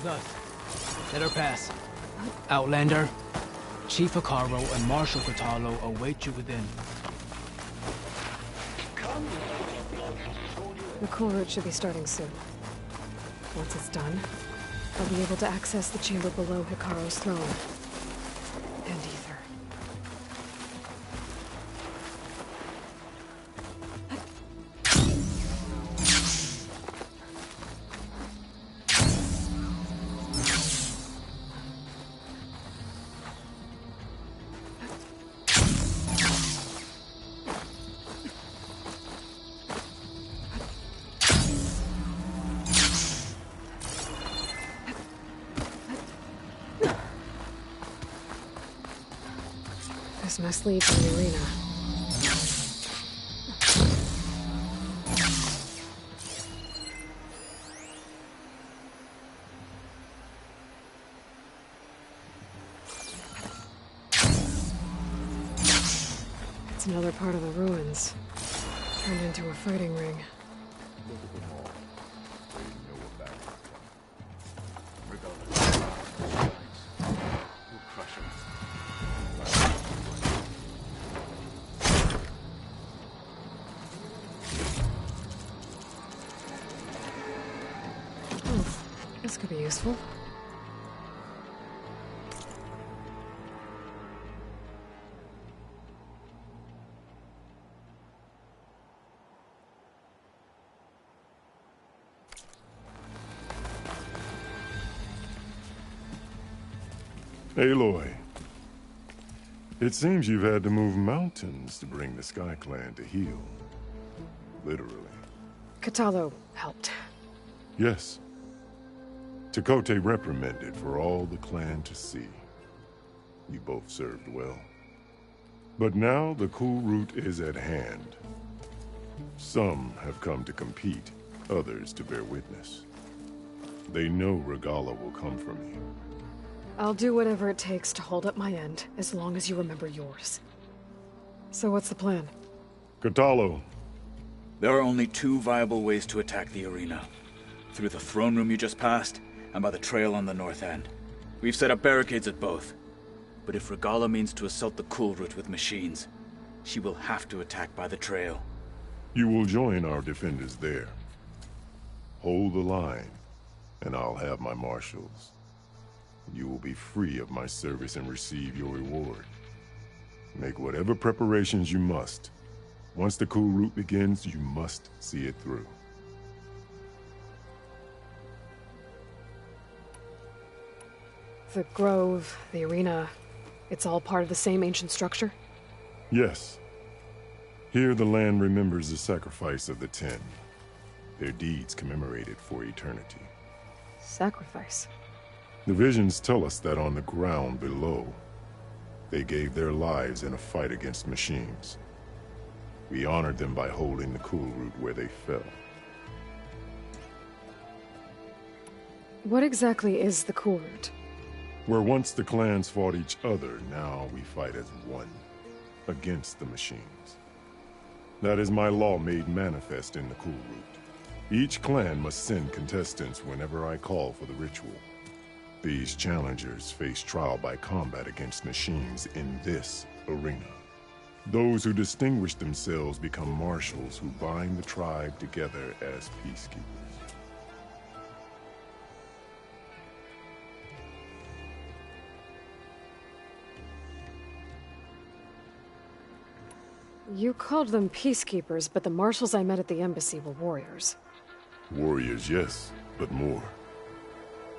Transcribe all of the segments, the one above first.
with us. Let her pass. Outlander, Chief Hikaru and Marshal Katalo await you within. The cool route should be starting soon. Once it's done, I'll be able to access the chamber below Hikaru's throne. And ether. This must lead to the arena. It's another part of the ruins, turned into a fighting ring. This could be useful. Aloy, it seems you've had to move mountains to bring the Sky Clan to heal. Literally. Katalo helped. Yes. Tekote reprimanded for all the clan to see. You both served well. But now the cool route is at hand. Some have come to compete, others to bear witness. They know Regala will come for me. I'll do whatever it takes to hold up my end, as long as you remember yours. So what's the plan? Katalo. There are only two viable ways to attack the arena. Through the throne room you just passed, and by the trail on the north end. We've set up barricades at both. But if Regala means to assault the cool route with machines, she will have to attack by the trail. You will join our defenders there. Hold the line, and I'll have my marshals. You will be free of my service and receive your reward. Make whatever preparations you must. Once the cool route begins, you must see it through. The grove, the arena, it's all part of the same ancient structure? Yes. Here the land remembers the sacrifice of the Ten. Their deeds commemorated for eternity. Sacrifice? The visions tell us that on the ground below, they gave their lives in a fight against machines. We honored them by holding the cool route where they fell. What exactly is the cool route? Where once the clans fought each other, now we fight as one, against the machines. That is my law made manifest in the cool route. Each clan must send contestants whenever I call for the ritual. These challengers face trial by combat against machines in this arena. Those who distinguish themselves become marshals who bind the tribe together as peacekeepers. You called them peacekeepers, but the marshals I met at the embassy were warriors. Warriors, yes, but more.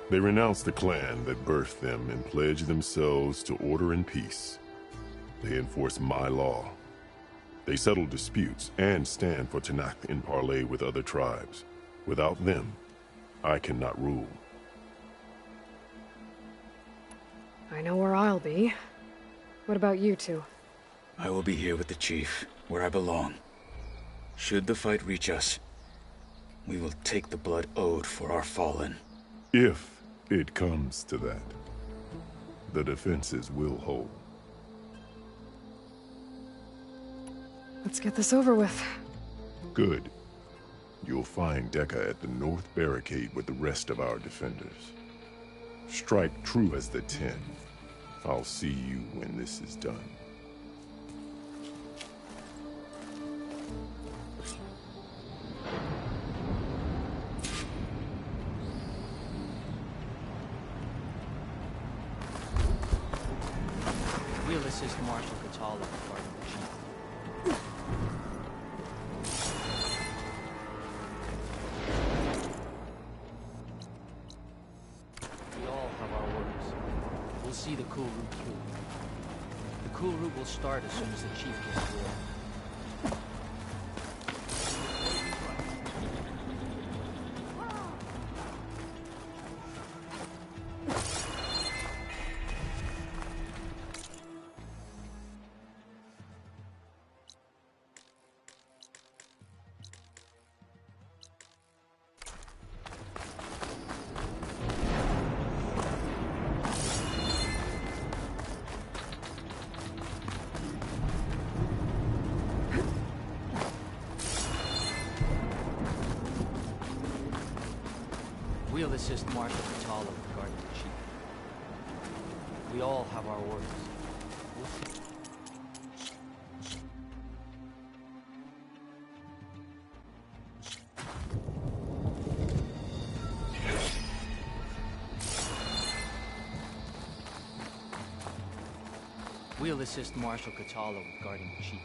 They renounce the clan that birthed them and pledge themselves to order and peace. They enforce my law. They settle disputes and stand for Tanakh in parley with other tribes. Without them, I cannot rule. I know where I'll be. What about you two? I will be here with the chief, where I belong. Should the fight reach us, we will take the blood owed for our fallen. If it comes to that, the defenses will hold. Let's get this over with. Good. You'll find Dekka at the north barricade with the rest of our defenders. Strike true as the 10. I'll see you when this is done. We'll assist Marshal Catala regarding the chief. We all have our orders. We'll see the cool route through. The cool route will start as soon as the chief gets word. We'll assist Marshal Catala regarding the chief. We all have our orders. We'll see. We'll assist Marshal Catala regarding the chief.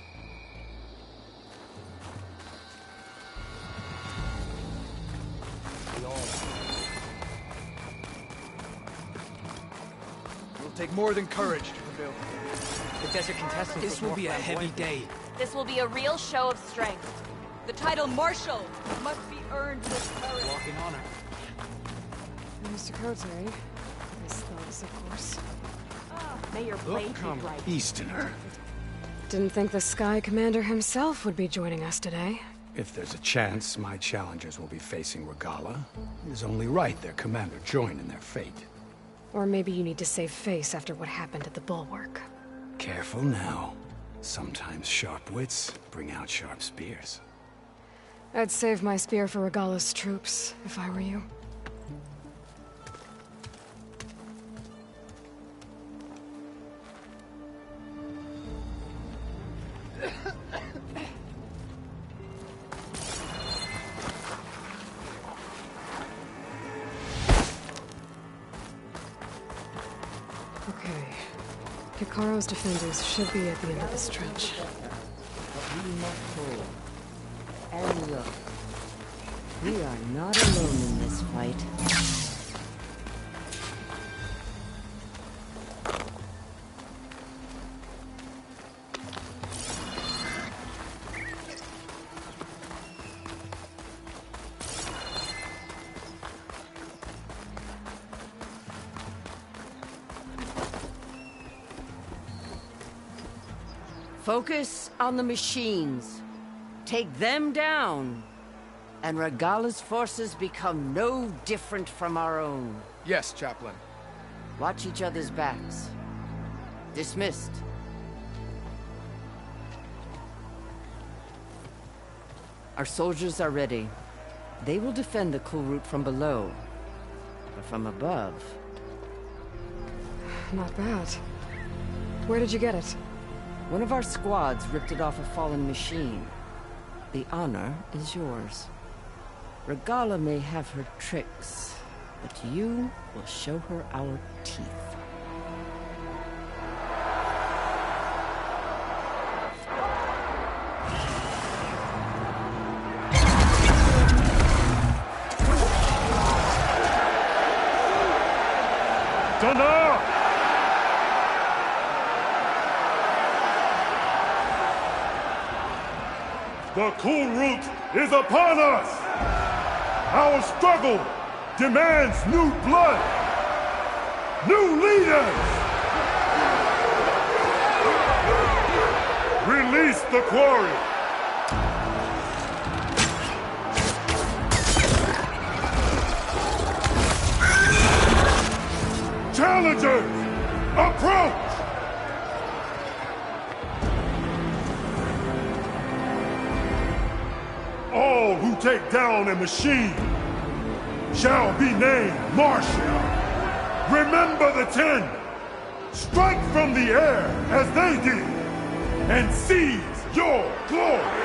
We all It'll take more than courage to prevail. The desert contestants. This will be a heavy day. This will be a real show of strength. The title Marshal must be earned with courage. Walk in honor. Mr. Cote, Miss Thugs, of course. May your blade be bright. Easterner. Didn't think the Sky Commander himself would be joining us today. If there's a chance my challengers will be facing Regala, it is only right their commander join in their fate. Or maybe you need to save face after what happened at the Bulwark. Careful now. Sometimes sharp wits bring out sharp spears. I'd save my spear for Regala's troops, if I were you. Okay. Hikaro's defenders should be at the end of this trench. But we must hold. And look, we are not alone in this fight. Focus on the machines. Take them down. And Regala's forces become no different from our own. Yes, Chaplain. Watch each other's backs. Dismissed. Our soldiers are ready. They will defend the cool route from below. But from above... Not bad. Where did you get it? One of our squads ripped it off a fallen machine. The honor is yours. Regala may have her tricks, but you will show her our teeth. Thunder! The cool route is upon us! Our struggle demands new blood! New leaders! Release the quarry! Challengers, approach! All who take down a machine shall be named Marshal. Remember the 10! Strike from the air as they did, and seize your glory!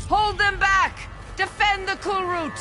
Hold them back! Defend the cool route!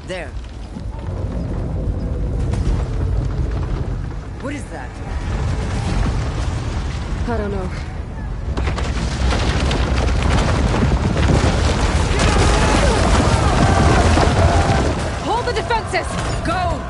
There. What is that? I don't know. Hold the defenses! Go!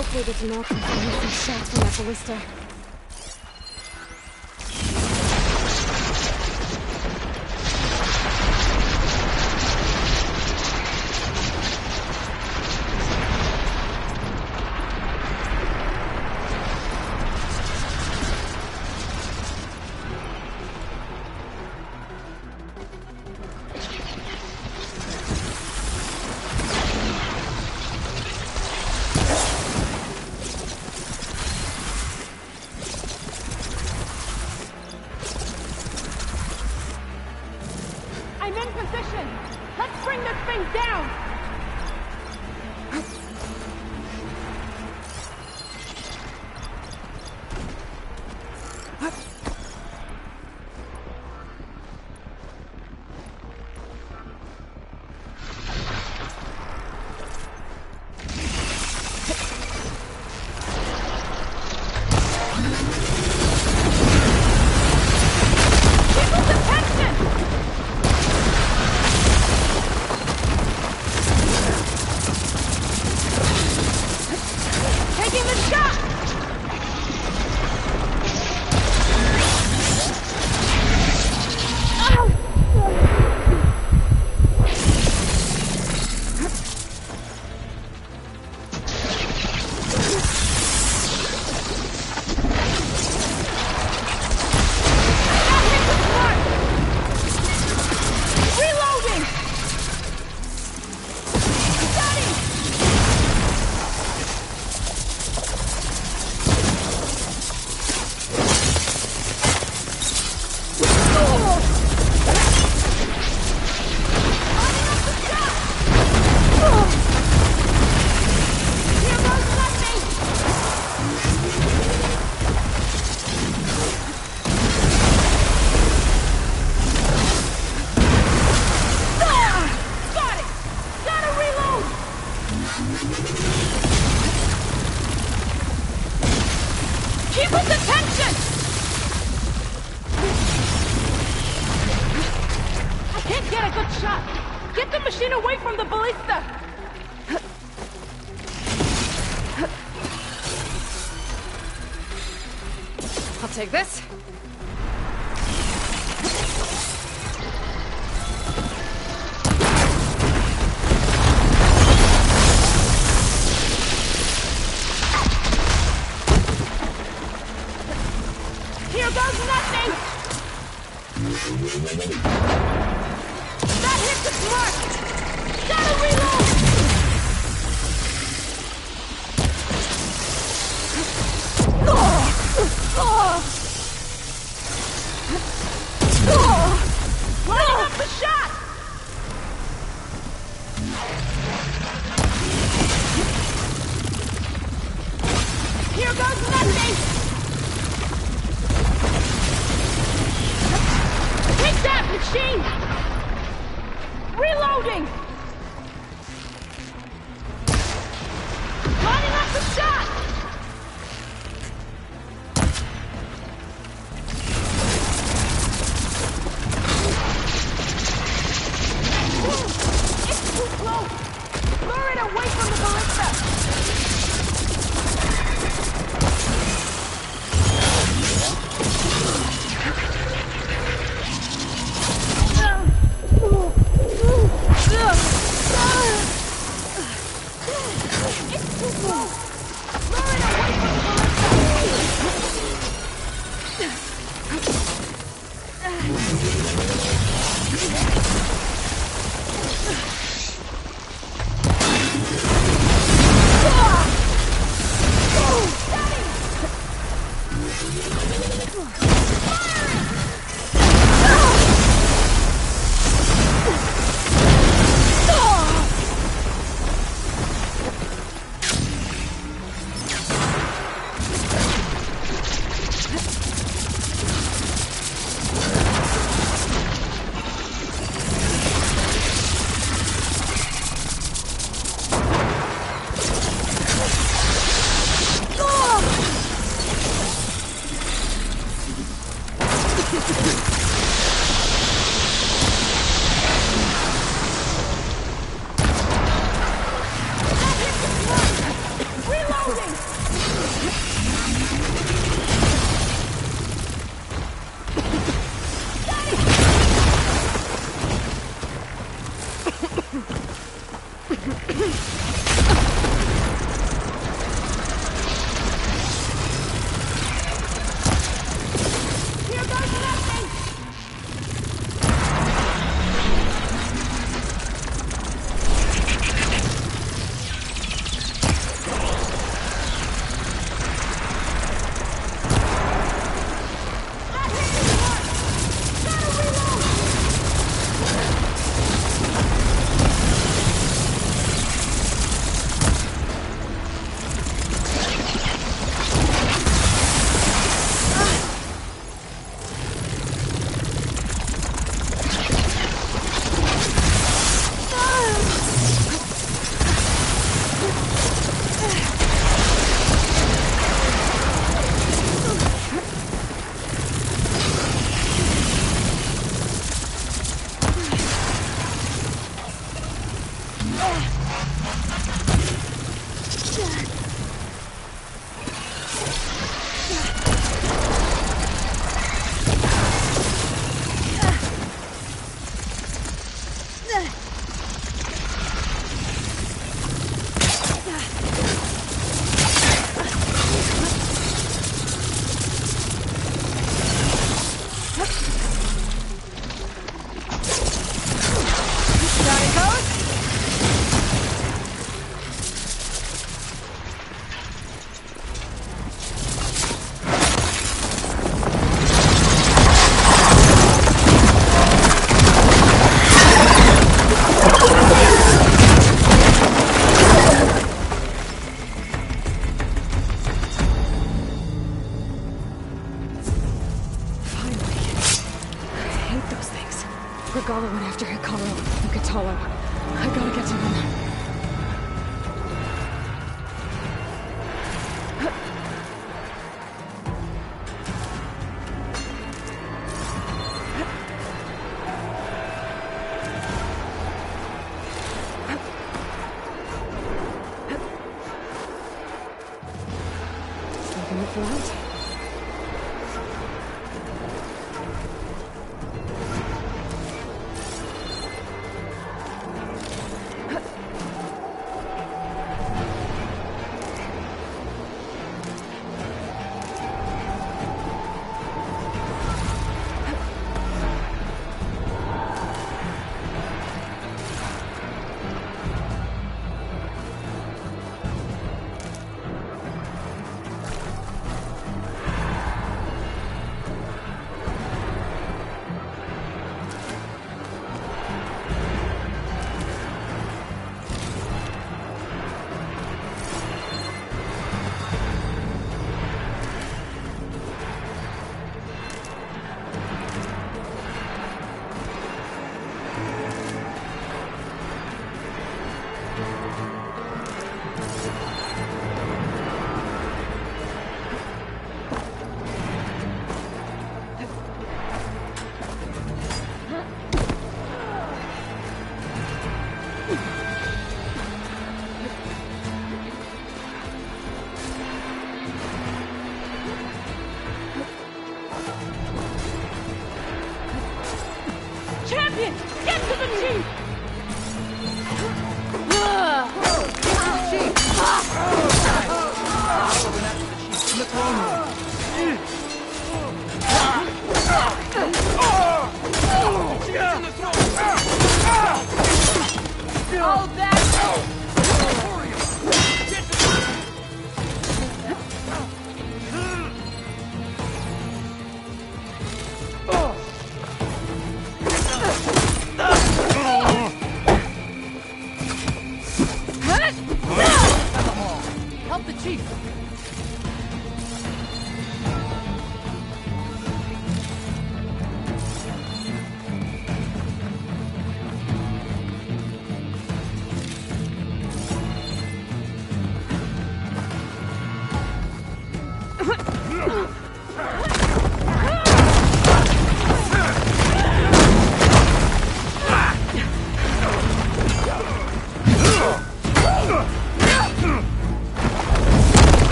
Hopefully they do not come from missing shots from that ballista. I'm in position! Let's bring this thing down! People's attention! Taking the shot! That hit the mark! Reloading! Got him! Here goes nothing! Got it! Gotta reload! Keep his attention! I can't get a good shot! Get the machine away from the ballista! I'll take this. Here goes nothing! That hit the mark! Gotta reload! Lining up the shot! Here goes nothing! Take that, machine! Regala went after Hikaru and Katalo. I gotta get to them. Looking at that. Champion! Get to the chief! Oh, that's... Help the chief!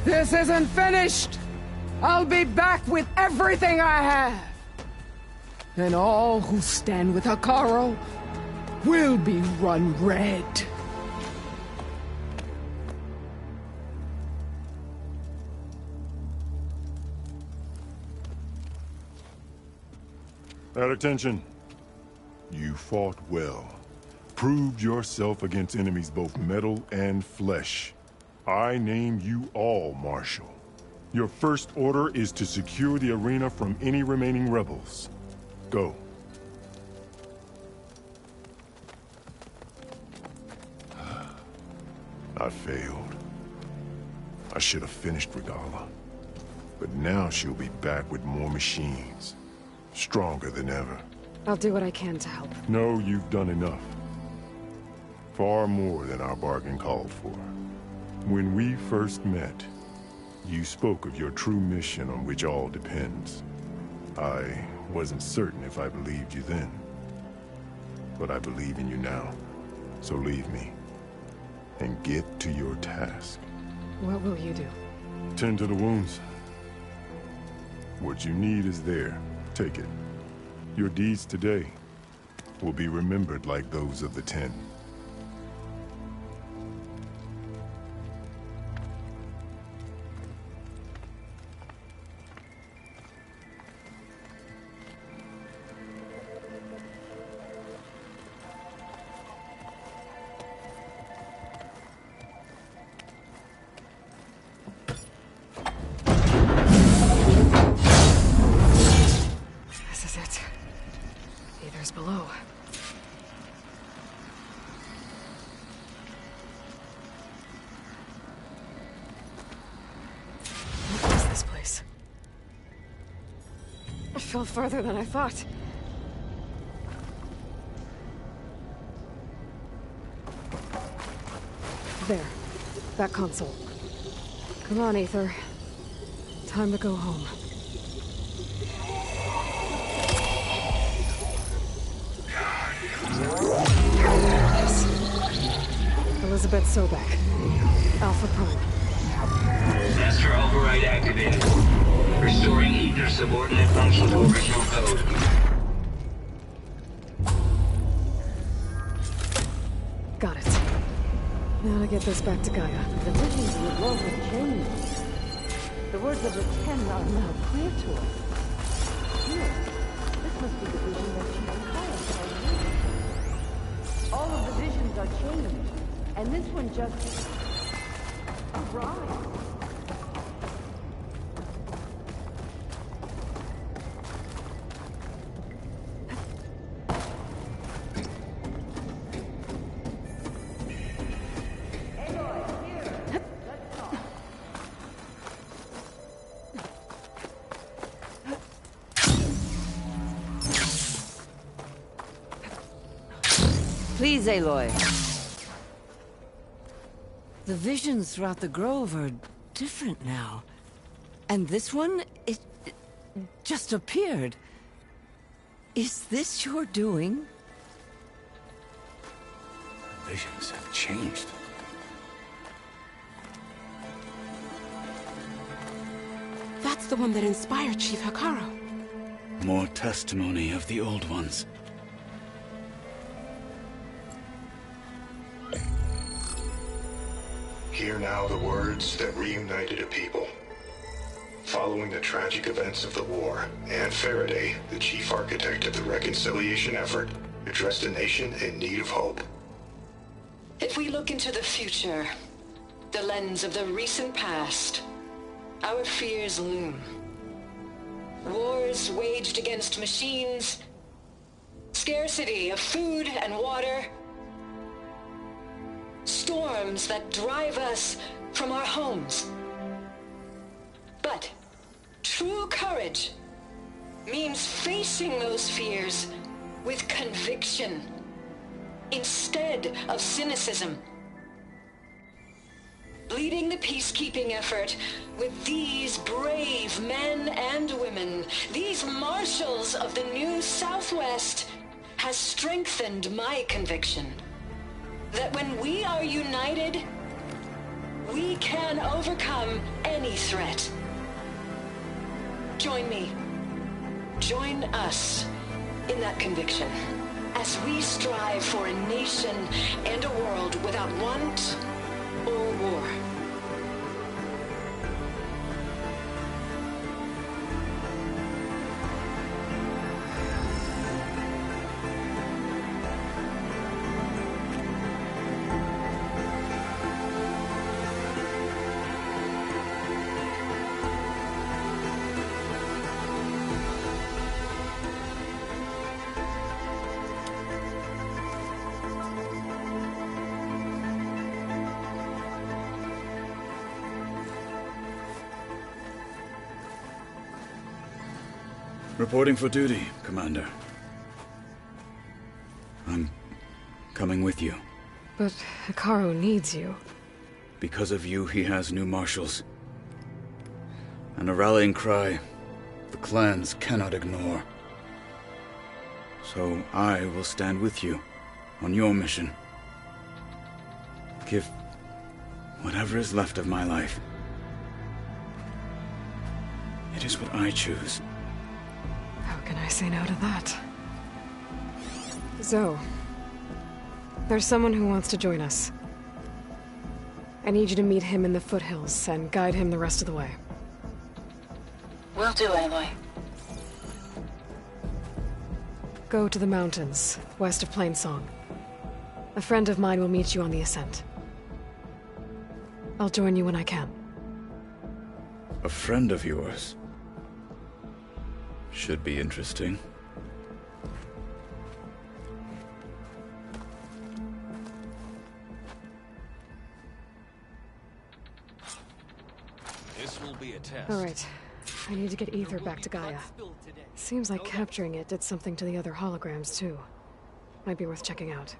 This isn't finished! I'll be back with everything I have! And all who stand with Hikaru will be run red. At attention. You fought well. Proved yourself against enemies both metal and flesh. I name you all Marshal. Your first order is to secure the arena from any remaining rebels. Go. I failed. I should have finished Regala. But now she'll be back with more machines. Stronger than ever. I'll do what I can to help. No, you've done enough. Far more than our bargain called for. When we first met, you spoke of your true mission on which all depends. I wasn't certain if I believed you then. But I believe in you now. So leave me. And get to your task. What will you do? Tend to the wounds. What you need is there. Take it. Your deeds today will be remembered like those of the 10. This is it. Aether's below. What is this place? I fell farther than I thought. There. That console. Come on, Aether. Time to go home. Elizabeth Sobek. Alpha Prime. Master override activated. Restoring Ether subordinate function to original code. Got it. Now to get this back to Gaia. The visions in the globe have changed. The words of the 10 are now clear to us. Here, this must be the vision that Chief Kyle saw. All of the visions are changed, and this one just arrived. Please, Aloy. The visions throughout the grove are different now. And this one, it just appeared. Is this your doing? Visions have changed. That's the one that inspired Chief Hikaru. More testimony of the old ones. Hear now the words that reunited a people. Following the tragic events of the war, Anne Faraday, the chief architect of the reconciliation effort, addressed a nation in need of hope. If we look into the future, the lens of the recent past, our fears loom. Wars waged against machines, scarcity of food and water, storms that drive us from our homes. But true courage means facing those fears with conviction instead of cynicism. Leading the peacekeeping effort with these brave men and women, these marshals of the new Southwest, has strengthened my conviction that when we are united, we can overcome any threat. Join me. Join us in that conviction as we strive for a nation and a world without want or war. Reporting for duty, Commander. I'm coming with you. But Hikaru needs you. Because of you, he has new marshals. And a rallying cry the clans cannot ignore. So I will stand with you on your mission. Give Whatever is left of my life, it is what I choose. How can I say no to that? Zoe, there's someone who wants to join us. I need you to meet him in the foothills and guide him the rest of the way. Will do, Aloy. Go to the mountains, west of Plainsong. A friend of mine will meet you on the ascent. I'll join you when I can. A friend of yours? Should be interesting. This will be a test. All right. I need to get Ether back to Gaia. Seems like capturing it did something to the other holograms, too. Might be worth checking out.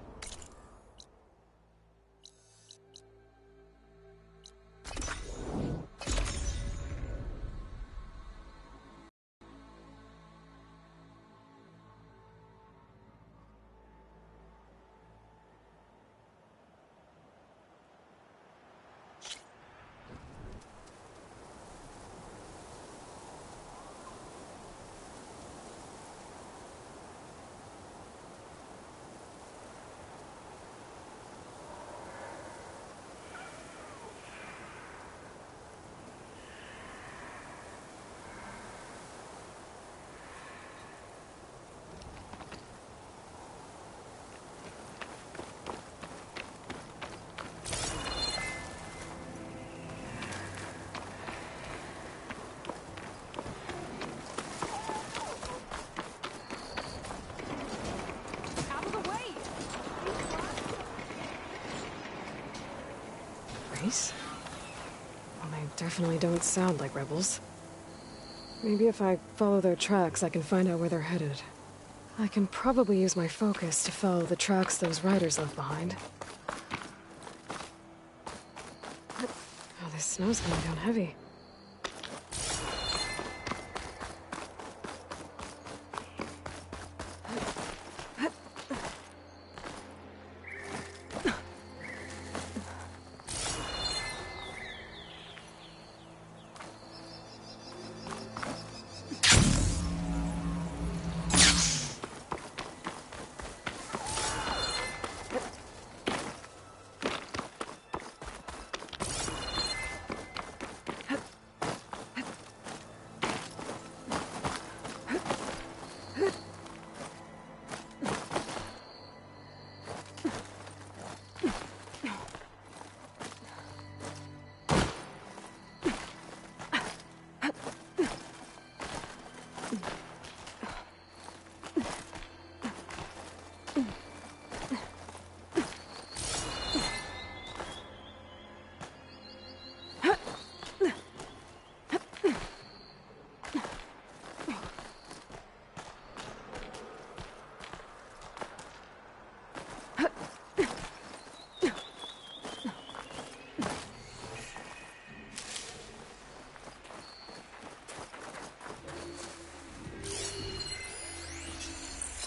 Well, they definitely don't sound like rebels. Maybe if I follow their tracks, I can find out where they're headed. I can probably use my focus to follow the tracks those riders left behind. Oh, this snow's coming down heavy.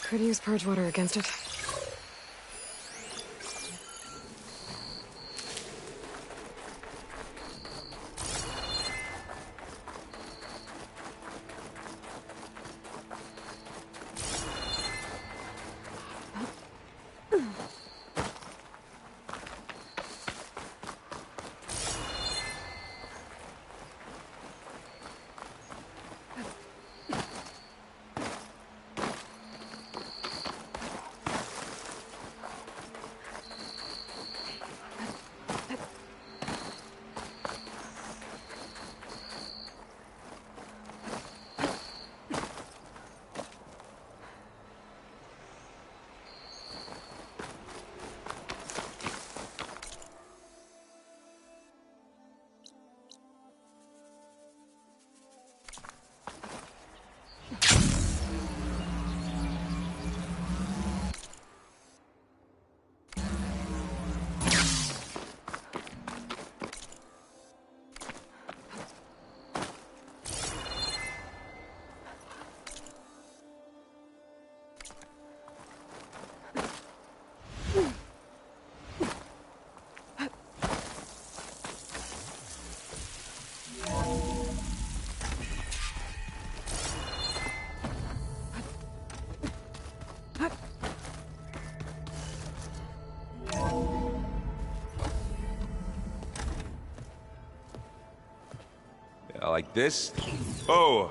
Could use purge water against it. Like this? Oh,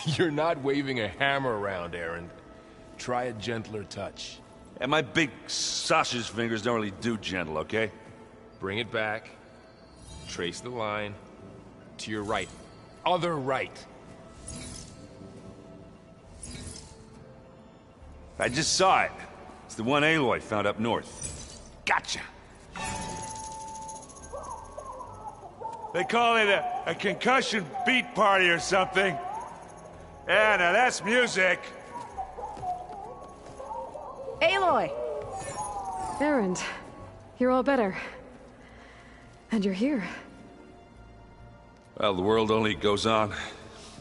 You're not waving a hammer around, Aaron. Try a gentler touch. and my big sausage fingers don't really do gentle, okay? Bring it back. Trace the line. To your right. Other right. I just saw it. It's the one Aloy found up north. Gotcha! They call it a concussion beat party or something. Yeah, now that's music. Aloy! Erend, you're all better. And you're here. Well, the world only goes on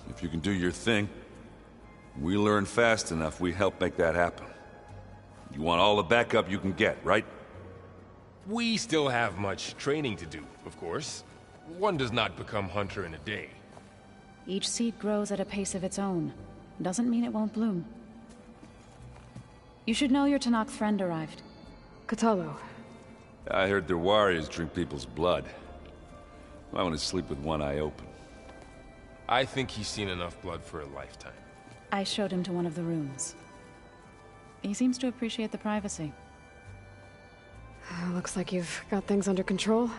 if you can do your thing. We learn fast enough, we help make that happen. You want all the backup you can get, right? We still have much training to do, of course. One does not become hunter in a day. Each seed grows at a pace of its own. Doesn't mean it won't bloom. You should know your Tanakh friend arrived. Kotallo. I heard their warriors drink people's blood. I want to sleep with one eye open. I think he's seen enough blood for a lifetime. I showed him to one of the rooms. He seems to appreciate the privacy. Looks like you've got things under control.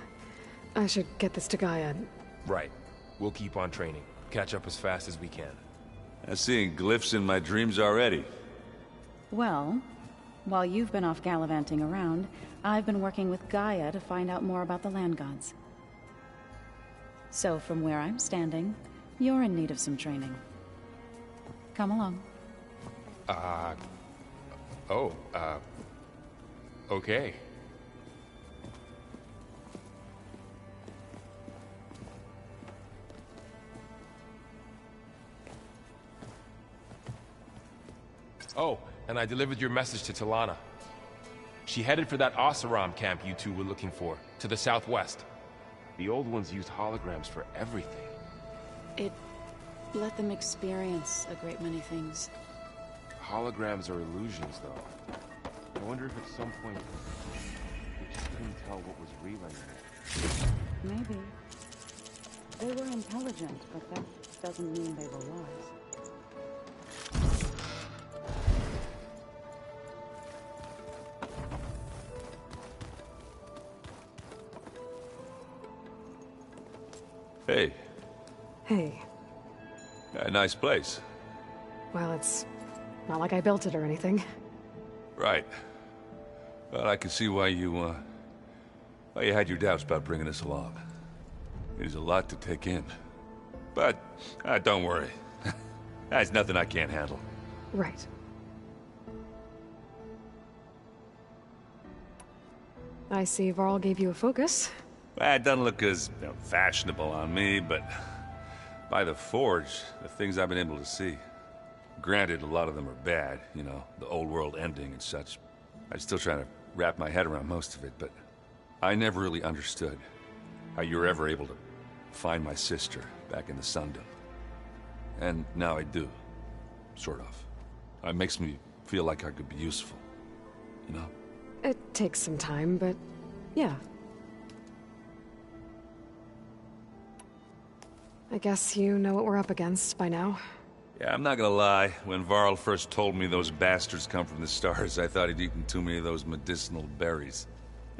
I should get this to Gaia. Right. We'll keep on training. Catch up as fast as we can. I'm seeing glyphs in my dreams already. Well, while you've been off gallivanting around, I've been working with Gaia to find out more about the land gods. So from where I'm standing, you're in need of some training. Come along. Okay. Oh, and I delivered your message to Talana. She headed for that Oseram camp you two were looking for, to the southwest. The old ones used holograms for everything. It let them experience a great many things. Holograms are illusions, though. I wonder if at some point they just couldn't tell what was real anymore. Maybe. They were intelligent, but that doesn't mean they were wise. Hey. Hey. A nice place. Well, it's not like I built it or anything. Right. Well, I can see why you had your doubts about bringing us along. It is a lot to take in. But, don't worry. That's nothing I can't handle. Right. I see Varl gave you a focus. Well, it doesn't look as fashionable on me, but by the Forge, the things I've been able to see. Granted, a lot of them are bad, you know, the old world ending and such. I'm still trying to wrap my head around most of it, but I never really understood how you were ever able to find my sister back in the Sundom. And now I do. Sort of. It makes me feel like I could be useful. You know? It takes some time, but yeah. I guess you know what we're up against by now. Yeah, I'm not gonna lie. When Varl first told me those bastards come from the stars, I thought he'd eaten too many of those medicinal berries.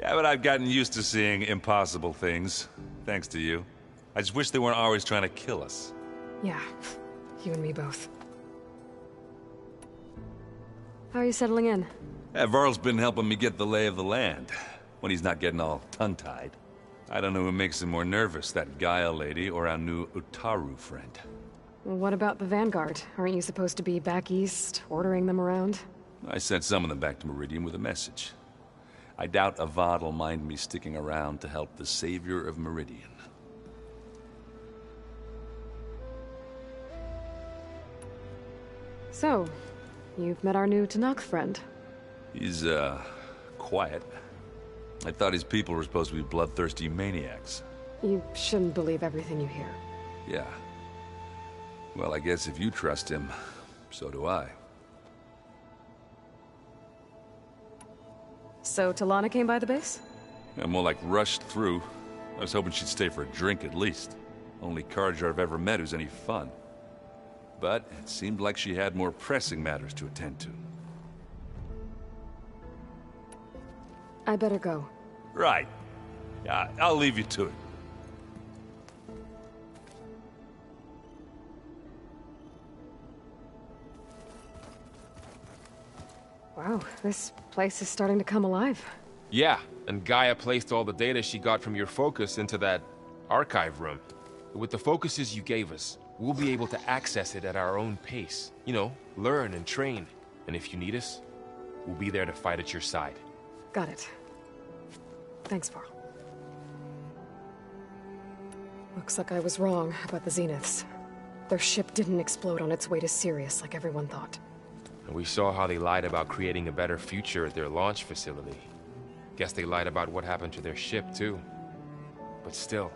Yeah, but I've gotten used to seeing impossible things, thanks to you. I just wish they weren't always trying to kill us. Yeah, you and me both. How are you settling in? Yeah, Varl's been helping me get the lay of the land, when he's not getting all tongue-tied. I don't know who makes him more nervous, that Gaia lady or our new Utaru friend. Well, what about the Vanguard? Aren't you supposed to be back east, ordering them around? I sent some of them back to Meridian with a message. I doubt Avad will mind me sticking around to help the savior of Meridian. So, you've met our new Tanakh friend. He's, quiet. I thought his people were supposed to be bloodthirsty maniacs. You shouldn't believe everything you hear. Yeah. Well, I guess if you trust him, so do I. So Talana came by the base? Yeah, more like rushed through. I was hoping she'd stay for a drink at least. Only Carja I've ever met who's any fun. But it seemed like she had more pressing matters to attend to. I better go. Right. Yeah, I'll leave you to it. Wow, this place is starting to come alive. Yeah, and Gaia placed all the data she got from your focus into that archive room. With the focuses you gave us, we'll be able to access it at our own pace. You know, learn and train. And if you need us, we'll be there to fight at your side. Got it. Thanks, Varl. Looks like I was wrong about the Zeniths. Their ship didn't explode on its way to Sirius like everyone thought. And we saw how they lied about creating a better future at their launch facility. Guess they lied about what happened to their ship, too. But still,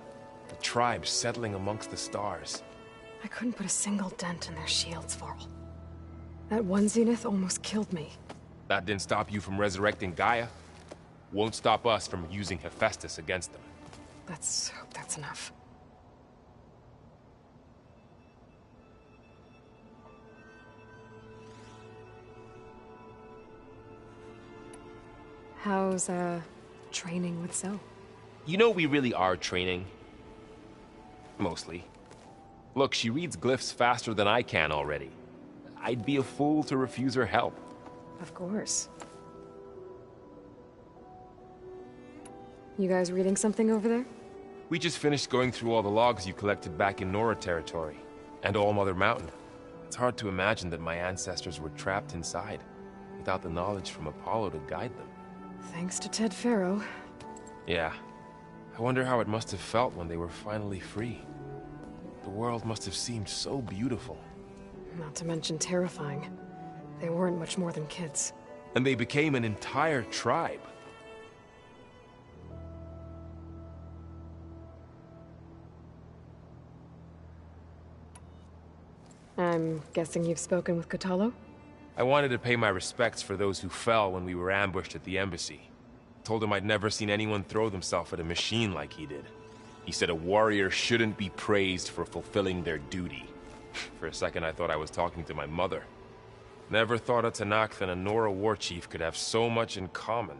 the tribe settling amongst the stars. I couldn't put a single dent in their shields, Varl. That one Zenith almost killed me. That didn't stop you from resurrecting Gaia. Won't stop us from using Hephaestus against them. Let's hope that's enough. How's, training with Zoe? You know we really are training. Mostly. Look, she reads glyphs faster than I can already. I'd be a fool to refuse her help. Of course. You guys reading something over there? We just finished going through all the logs you collected back in Nora territory, and All Mother Mountain. It's hard to imagine that my ancestors were trapped inside, without the knowledge from Apollo to guide them. Thanks to Ted Faro. Yeah. I wonder how it must have felt when they were finally free. The world must have seemed so beautiful. Not to mention terrifying. They weren't much more than kids. And they became an entire tribe. I'm guessing you've spoken with Kotallo? I wanted to pay my respects for those who fell when we were ambushed at the embassy. Told him I'd never seen anyone throw themselves at a machine like he did. He said a warrior shouldn't be praised for fulfilling their duty. For a second I thought I was talking to my mother. Never thought a Tanakh and a Nora war chief could have so much in common.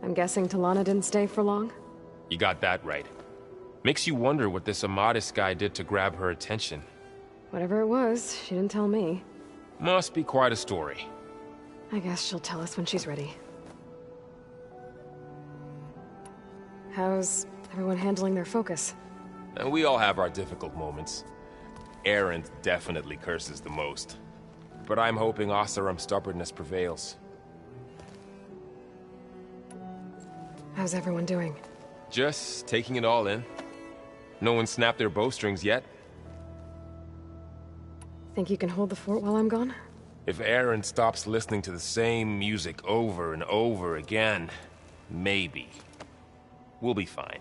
I'm guessing Talana didn't stay for long? You got that right. Makes you wonder what this Amadis guy did to grab her attention. Whatever it was, she didn't tell me. Must be quite a story. I guess she'll tell us when she's ready. How's everyone handling their focus? And we all have our difficult moments. Erend definitely curses the most. But I'm hoping Oseram's stubbornness prevails. How's everyone doing? Just taking it all in. No one snapped their bowstrings yet. Think you can hold the fort while I'm gone? If Erend stops listening to the same music over and over again, maybe. We'll be fine.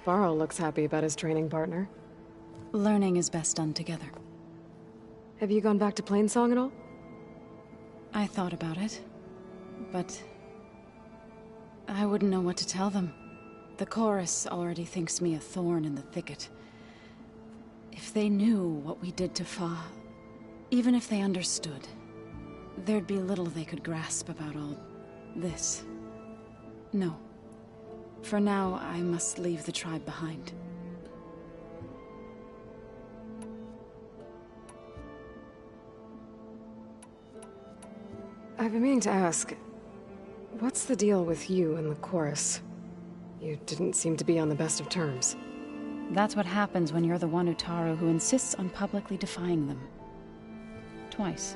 Varl looks happy about his training partner. Learning is best done together. Have you gone back to Plainsong at all? I thought about it, but I wouldn't know what to tell them. The chorus already thinks me a thorn in the thicket. If they knew what we did to Fa, even if they understood, there'd be little they could grasp about all this. No. For now, I must leave the tribe behind. I've been meaning to ask, what's the deal with you and the chorus? You didn't seem to be on the best of terms. That's what happens when you're the one Utaru who insists on publicly defying them. Twice.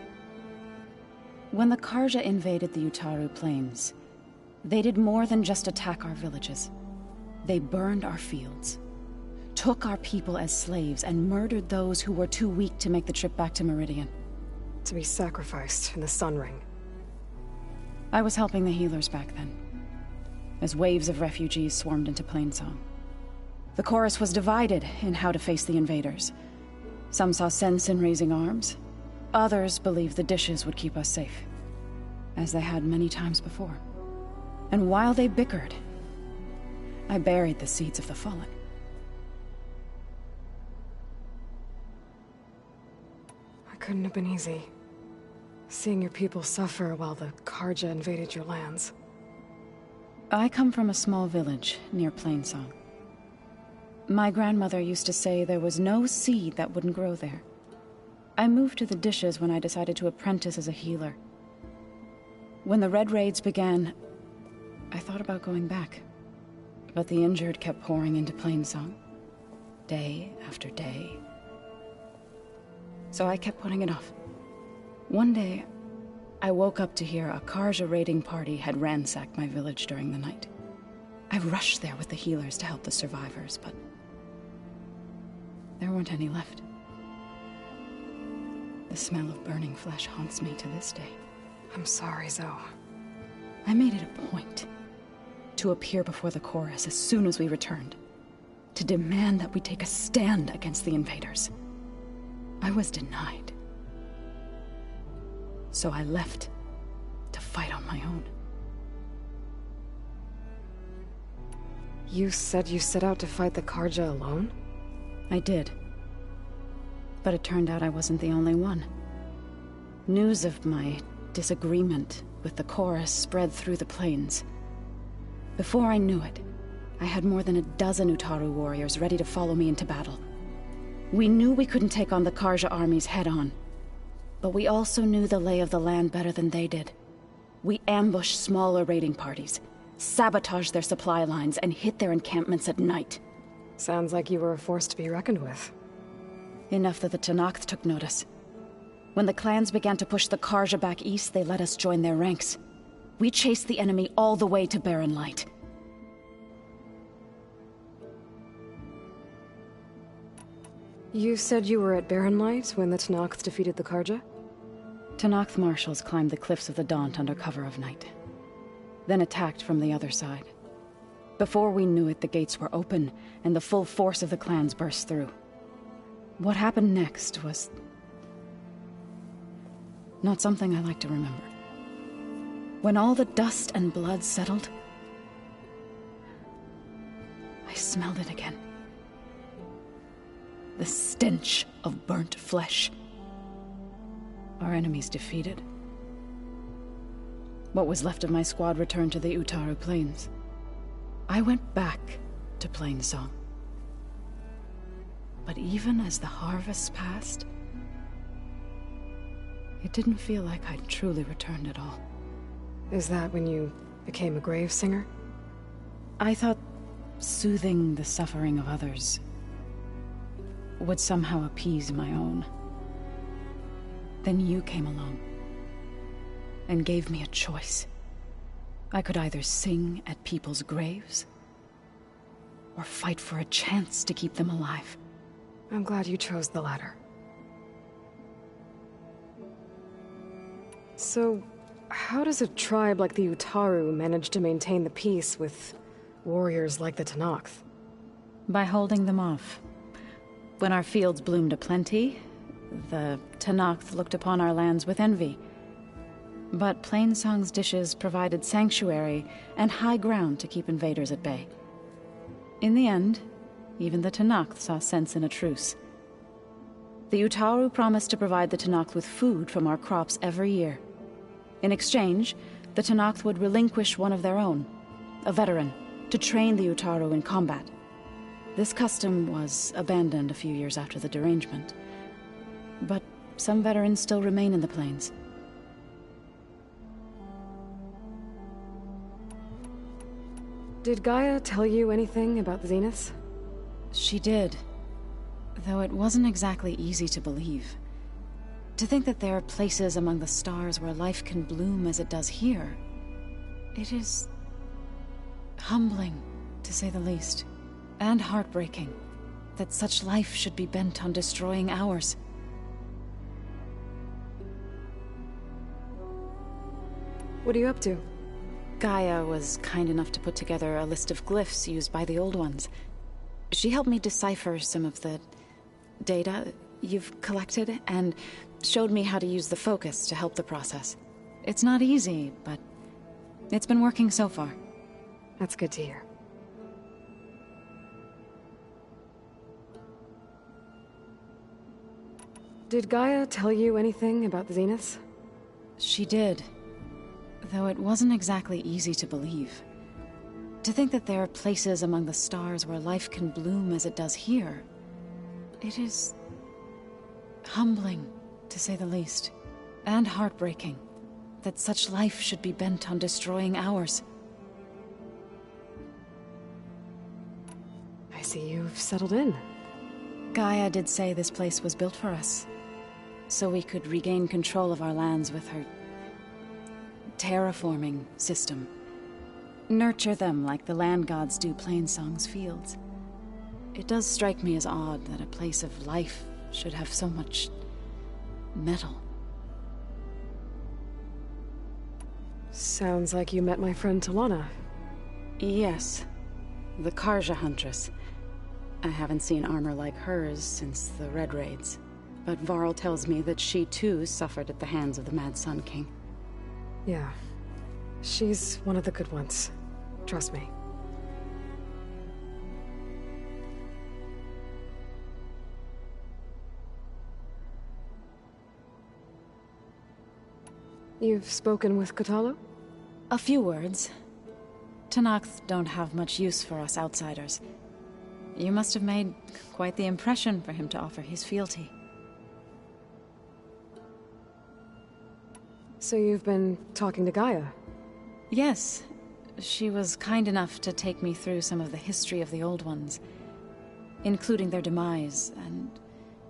When the Carja invaded the Utaru plains, they did more than just attack our villages. They burned our fields, took our people as slaves, and murdered those who were too weak to make the trip back to Meridian. To be sacrificed in the Sun Ring. I was helping the healers back then, as waves of refugees swarmed into Plainsong. The chorus was divided in how to face the invaders. Some saw sense in raising arms. Others believed the dishes would keep us safe, as they had many times before. And while they bickered, I buried the seeds of the Fallen. It couldn't have been easy. Seeing your people suffer while the Karja invaded your lands. I come from a small village near Plainsong. My grandmother used to say there was no seed that wouldn't grow there. I moved to the dishes when I decided to apprentice as a healer. When the Red Raids began, I thought about going back. But the injured kept pouring into Plainsong, day after day. So I kept putting it off. One day, I woke up to hear a Karja raiding party had ransacked my village during the night. I rushed there with the healers to help the survivors, but there weren't any left. The smell of burning flesh haunts me to this day. I'm sorry, Zoe. I made it a point to appear before the chorus as soon as we returned, to demand that we take a stand against the invaders. I was denied. So I left to fight on my own. You said you set out to fight the Karja alone? I did. But it turned out I wasn't the only one. News of my disagreement with the chorus spread through the plains. Before I knew it, I had more than a dozen Utaru warriors ready to follow me into battle. We knew we couldn't take on the Karja armies head-on, but we also knew the lay of the land better than they did. We ambushed smaller raiding parties, sabotaged their supply lines, and hit their encampments at night. Sounds like you were a force to be reckoned with. Enough that the Tenakth took notice. When the clans began to push the Karja back east, they let us join their ranks. We chased the enemy all the way to Barren Light. You said you were at Barren Light when the Tenakth defeated the Karja? Tenakth marshals climbed the cliffs of the Daunt under cover of night, then attacked from the other side. Before we knew it, the gates were open, and the full force of the clans burst through. What happened next was not something I like to remember. When all the dust and blood settled, I smelled it again. The stench of burnt flesh. Our enemies defeated. What was left of my squad returned to the Utaru Plains. I went back to Plainsong. But even as the harvests passed, it didn't feel like I'd truly returned at all. Is that when you became a grave singer? I thought soothing the suffering of others would somehow appease my own. Then you came along and gave me a choice. I could either sing at people's graves or fight for a chance to keep them alive. I'm glad you chose the latter. So, how does a tribe like the Utaru manage to maintain the peace with warriors like the Tenakth? By holding them off. When our fields bloomed aplenty, the Tenakth looked upon our lands with envy. But Plainsong's dishes provided sanctuary and high ground to keep invaders at bay. In the end, even the Tenakth saw sense in a truce. The Utaru promised to provide the Tenakth with food from our crops every year. In exchange, the Tenakth would relinquish one of their own, a veteran, to train the Utaru in combat. This custom was abandoned a few years after the derangement. But some veterans still remain in the plains. Did Gaia tell you anything about the Zeniths? She did, though it wasn't exactly easy to believe. To think that there are places among the stars where life can bloom as it does here, it is humbling, to say the least, and heartbreaking that such life should be bent on destroying ours. What are you up to? Gaia was kind enough to put together a list of glyphs used by the Old Ones. She helped me decipher some of the data you've collected, and showed me how to use the focus to help the process. It's not easy, but it's been working so far. That's good to hear. Did Gaia tell you anything about the Zeniths? She did. Though it wasn't exactly easy to believe. To think that there are places among the stars where life can bloom as it does here. It is humbling, to say the least. And heartbreaking. That such life should be bent on destroying ours. I see you've settled in. Gaia did say this place was built for us. So we could regain control of our lands with her terraforming system. Nurture them like the land gods do Plainsong's fields. It does strike me as odd that a place of life should have so much metal. Sounds like you met my friend Talana. Yes. The Karja Huntress. I haven't seen armor like hers since the Red Raids. But Varl tells me that she too suffered at the hands of the Mad Sun King. Yeah. She's one of the good ones. Trust me. You've spoken with Kotallo? A few words. Tenakth don't have much use for us outsiders. You must have made quite the impression for him to offer his fealty. So you've been talking to Gaia? Yes. She was kind enough to take me through some of the history of the Old Ones, including their demise and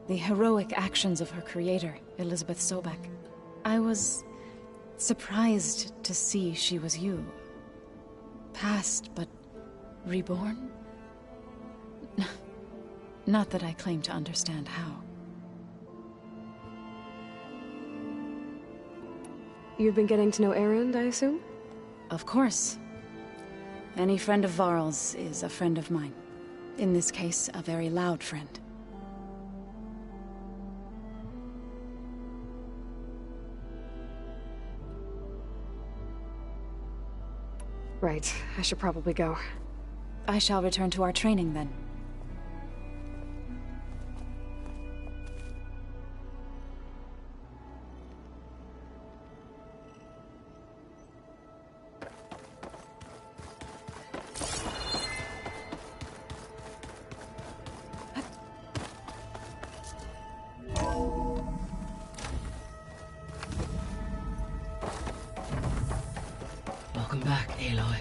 the heroic actions of her creator, Elizabeth Sobek. I was surprised to see she was you. Past, but reborn? Not that I claim to understand how. You've been getting to know Erend, I assume? Of course. Any friend of Varl's is a friend of mine. In this case, a very loud friend. Right. I should probably go. I shall return to our training then. Welcome back, Aloy.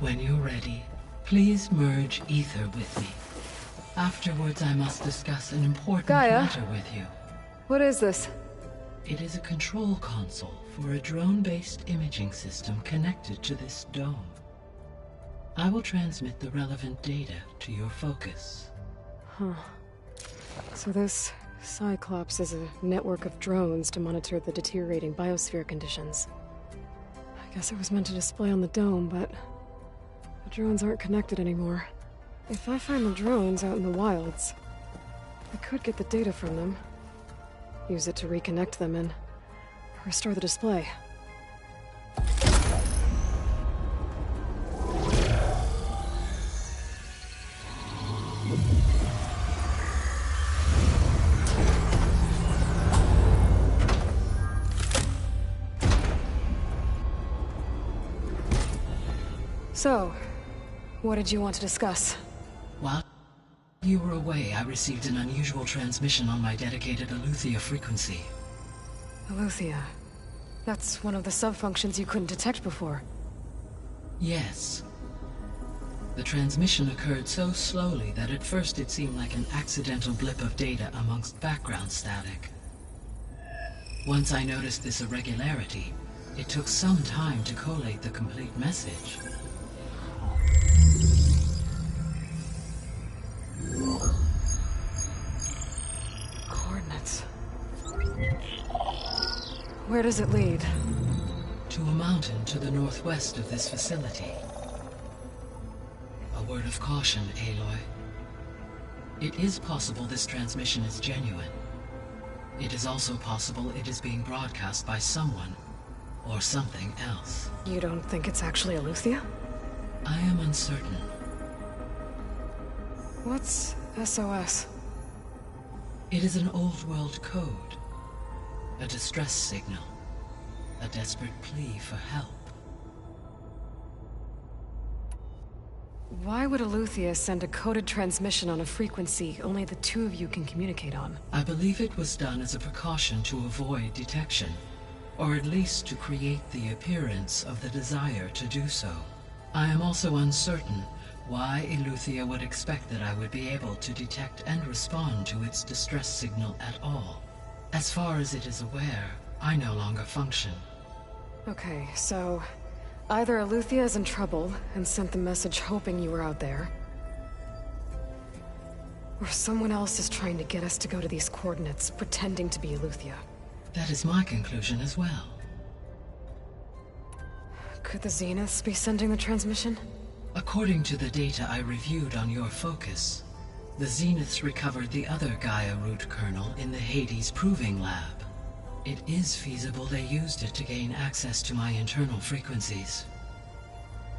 When you're ready, please merge ether with me. Afterwards, I must discuss an important Gaia? matter with you. What is this? It is a control console for a drone-based imaging system connected to this dome. I will transmit the relevant data to your focus. Huh. So this Cyclops is a network of drones to monitor the deteriorating biosphere conditions. I guess it was meant to display on the dome, but the drones aren't connected anymore. If I find the drones out in the wilds, I could get the data from them, use it to reconnect them and restore the display. So, what did you want to discuss? While you were away, I received an unusual transmission on my dedicated Aletheia frequency. Aletheia. That's one of the sub-functions you couldn't detect before. Yes. The transmission occurred so slowly that at first it seemed like an accidental blip of data amongst background static. Once I noticed this irregularity, it took some time to collate the complete message. Coordinates. Where does it lead? To a mountain to the northwest of this facility. A word of caution, Aloy. It is possible this transmission is genuine. It is also possible it is being broadcast by someone or something else. You don't think it's actually Eleuthia? I am uncertain. What's SOS? It is an old world code. A distress signal. A desperate plea for help. Why would Eleuthia send a coded transmission on a frequency only the two of you can communicate on? I believe it was done as a precaution to avoid detection, or at least to create the appearance of the desire to do so. I am also uncertain why Eleuthia would expect that I would be able to detect and respond to its distress signal at all. As far as it is aware, I no longer function. Okay, so either Eleuthia is in trouble and sent the message hoping you were out there, or someone else is trying to get us to go to these coordinates, pretending to be Eleuthia. That is my conclusion as well. Could the Zeniths be sending the transmission? According to the data I reviewed on your focus, the Zeniths recovered the other Gaia root kernel in the Hades Proving Lab. It is feasible they used it to gain access to my internal frequencies.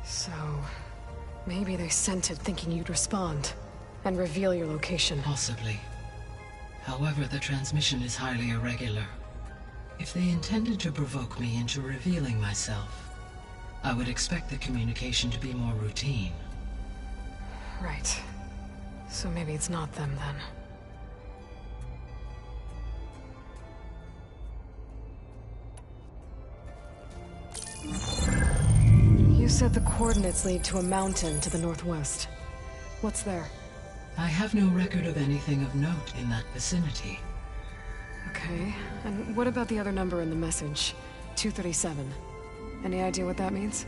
So, maybe they sent it thinking you'd respond and reveal your location. Possibly. However, the transmission is highly irregular. If they intended to provoke me into revealing myself, I would expect the communication to be more routine. Right. So maybe it's not them, then. You said the coordinates lead to a mountain to the northwest. What's there? I have no record of anything of note in that vicinity. Okay, and what about the other number in the message? 237. Any idea what that means?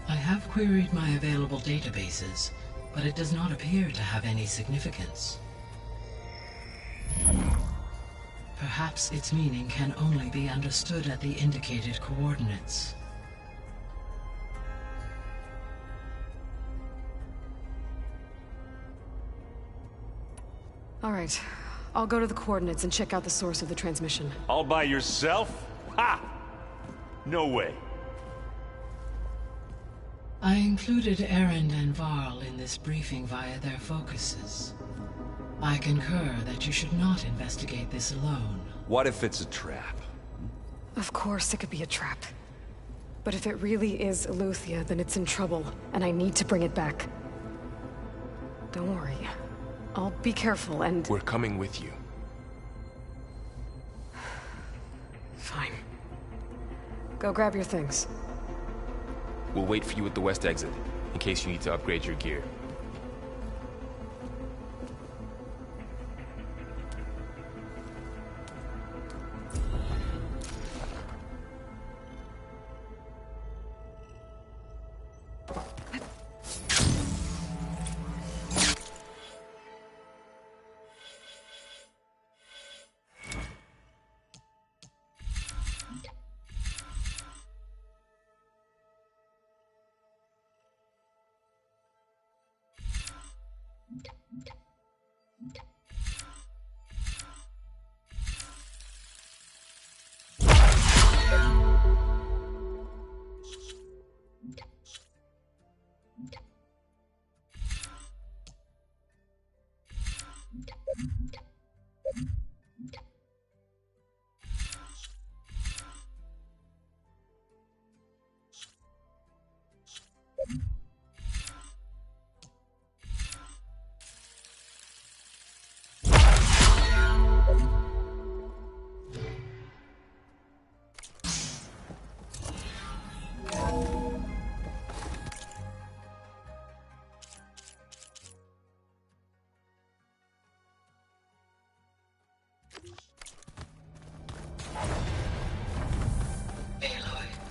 I have queried my available databases, but it does not appear to have any significance. Perhaps its meaning can only be understood at the indicated coordinates. All right. I'll go to the coordinates and check out the source of the transmission. All by yourself? Ha! No way. I included Erend and Varl in this briefing via their focuses. I concur that you should not investigate this alone. What if it's a trap? Of course it could be a trap. But if it really is Eleuthia, then it's in trouble, and I need to bring it back. Don't worry. I'll be careful and... We're coming with you. Fine. Go grab your things. We'll wait for you at the west exit, in case you need to upgrade your gear.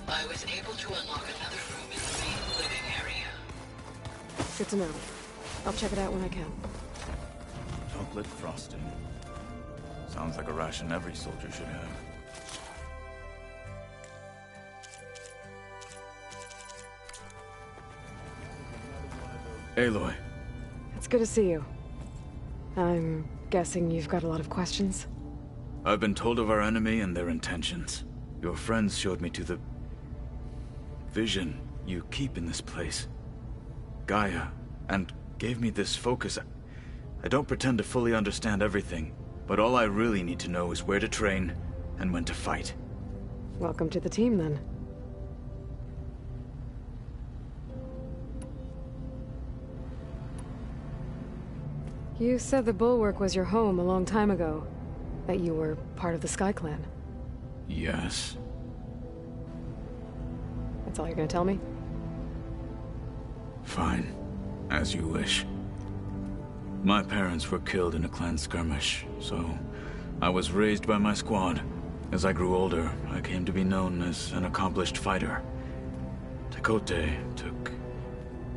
I was able to unlock another room in the main living area. Good to know. I'll check it out when I can. Chocolate frosting. Sounds like a ration every soldier should have. Aloy. It's good to see you. I'm guessing you've got a lot of questions? I've been told of our enemy and their intentions. Your friends showed me to the vision you keep in this place, Gaia, and gave me this focus. I don't pretend to fully understand everything, but all I really need to know is where to train and when to fight. Welcome to the team, then. You said the Bulwark was your home a long time ago. That you were part of the Sky Clan. Yes. That's all you're gonna tell me? Fine. As you wish. My parents were killed in a clan skirmish, so I was raised by my squad. As I grew older, I came to be known as an accomplished fighter. Tekote took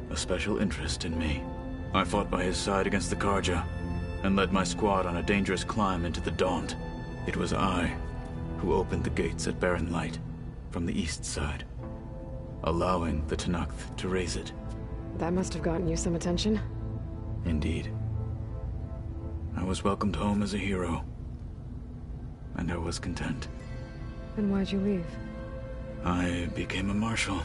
a special interest in me. I fought by his side against the Karja, and led my squad on a dangerous climb into the Daunt. It was I who opened the gates at Barren Light from the east side, allowing the Tenakth to raise it. That must have gotten you some attention. Indeed. I was welcomed home as a hero, and I was content. Then why'd you leave? I became a marshal.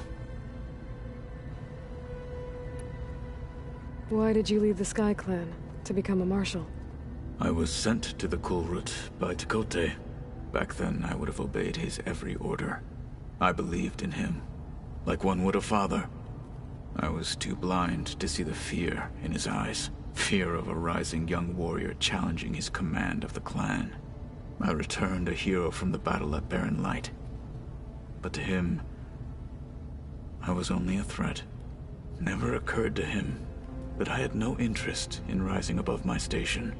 Why did you leave the Sky Clan to become a marshal? I was sent to the Kulrut by Tekote. Back then, I would have obeyed his every order. I believed in him, like one would a father. I was too blind to see the fear in his eyes. Fear of a rising young warrior challenging his command of the clan. I returned a hero from the battle at Barren Light. But to him, I was only a threat. Never occurred to him that I had no interest in rising above my station.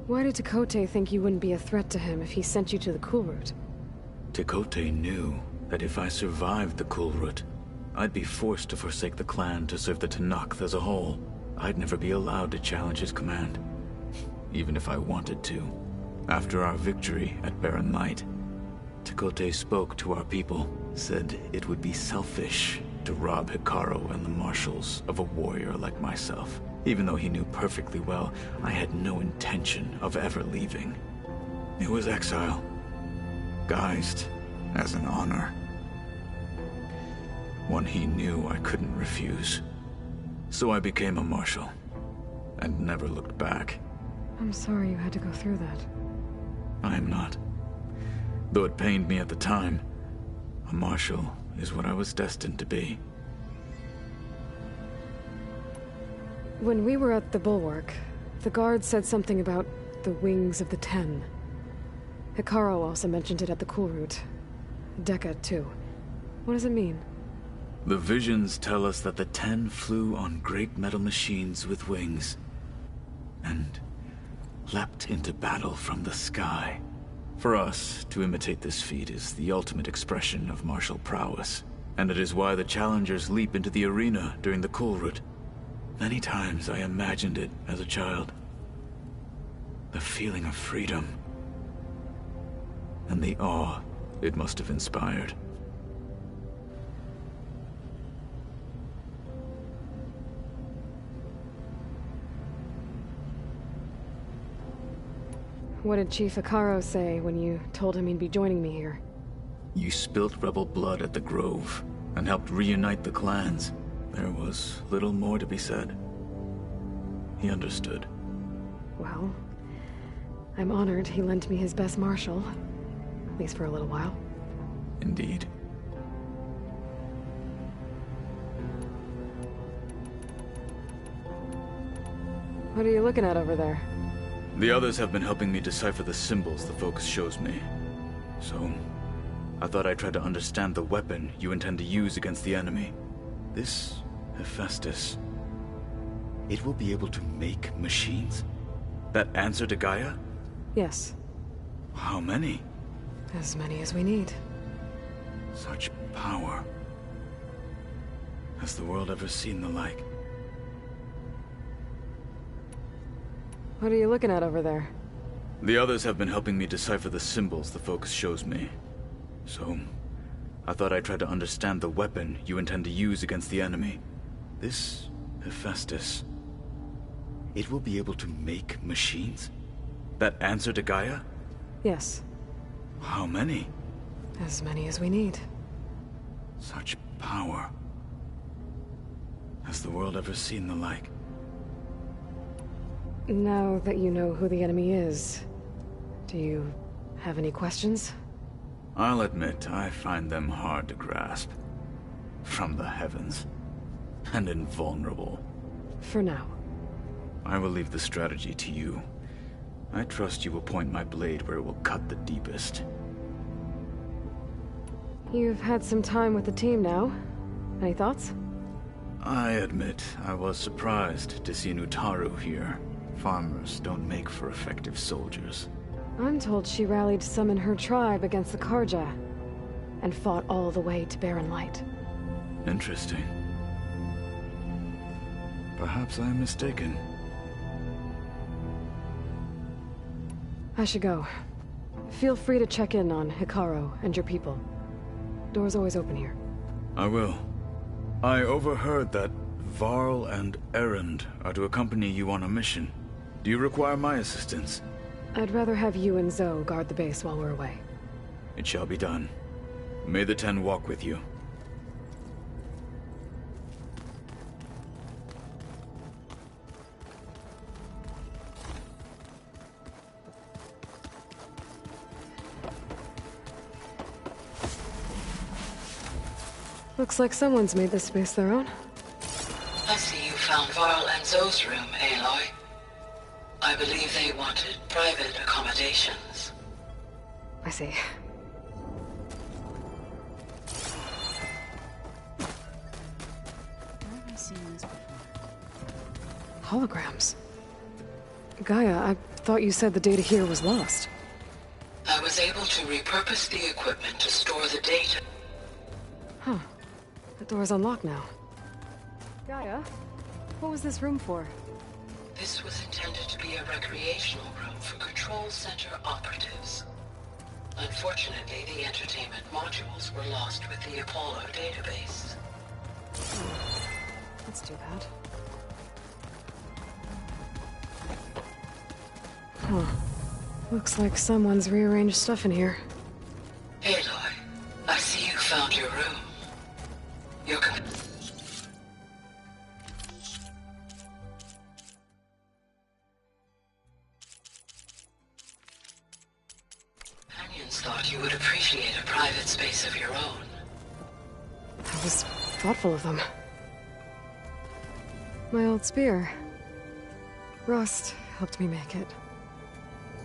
Why did Tekote think you wouldn't be a threat to him if he sent you to the Kulrut? Tekote knew that if I survived the Kulrut, I'd be forced to forsake the clan to serve the Tenakth as a whole. I'd never be allowed to challenge his command, even if I wanted to. After our victory at Barren Light, Tekote spoke to our people, said it would be selfish to rob Hikaru and the marshals of a warrior like myself. Even though he knew perfectly well I had no intention of ever leaving. It was exile, guised as an honor. One he knew I couldn't refuse. So I became a marshal, and never looked back. I'm sorry you had to go through that. I am not. Though it pained me at the time, a marshal is what I was destined to be. When we were at the Bulwark, the guard said something about the Wings of the Ten. Hikaru also mentioned it at the Kulrut. Dekka, too. What does it mean? The visions tell us that the Ten flew on great metal machines with wings, and leapt into battle from the sky. For us, to imitate this feat is the ultimate expression of martial prowess, and it is why the challengers leap into the arena during the Kulrut. Many times I imagined it as a child. The feeling of freedom, and the awe it must have inspired. What did Chief Hikaru say when you told him he'd be joining me here? You spilt rebel blood at the Grove, and helped reunite the clans. There was little more to be said. He understood. Well, I'm honored he lent me his best marshal. At least for a little while. Indeed. What are you looking at over there? The others have been helping me decipher the symbols the focus shows me. So, I thought I'd try to understand the weapon you intend to use against the enemy. This Hephaestus, it will be able to make machines? That answer to Gaia? Yes. How many? As many as we need. Such power. Has the world ever seen the like? What are you looking at over there? The others have been helping me decipher the symbols the focus shows me. So, I thought I'd try to understand the weapon you intend to use against the enemy. This Hephaestus, it will be able to make machines that answer to Gaia? Yes. How many? As many as we need. Such power. Has the world ever seen the like? Now that you know who the enemy is, do you have any questions? I'll admit, I find them hard to grasp. From the heavens. And invulnerable. For now. I will leave the strategy to you. I trust you will point my blade where it will cut the deepest. You've had some time with the team now. Any thoughts? I admit, I was surprised to see Nutaru here. Farmers don't make for effective soldiers. I'm told she rallied some in her tribe against the Karja, and fought all the way to Barren Light. Interesting. Perhaps I'm mistaken. I should go. Feel free to check in on Hikaru and your people. Door's always open here. I will. I overheard that Varl and Erend are to accompany you on a mission. Do you require my assistance? I'd rather have you and Zoe guard the base while we're away. It shall be done. May the Ten walk with you. Looks like someone's made this space their own. I see you found Varl and Zoe's room, Aloy. I believe they wanted private accommodations. I see. Where have I seen this before? Holograms. Gaia, I thought you said the data here was lost. I was able to repurpose the equipment to store the data. Huh. The door's unlocked now. Gaia, what was this room for? This was intended to be a recreational room for Control Center operatives. Unfortunately, the entertainment modules were lost with the Apollo database. That's too bad. Huh. Looks like someone's rearranged stuff in here. Aloy, I see you found your room. Your companions thought you would appreciate a private space of your own. That was thoughtful of them. My old spear. Rust helped me make it.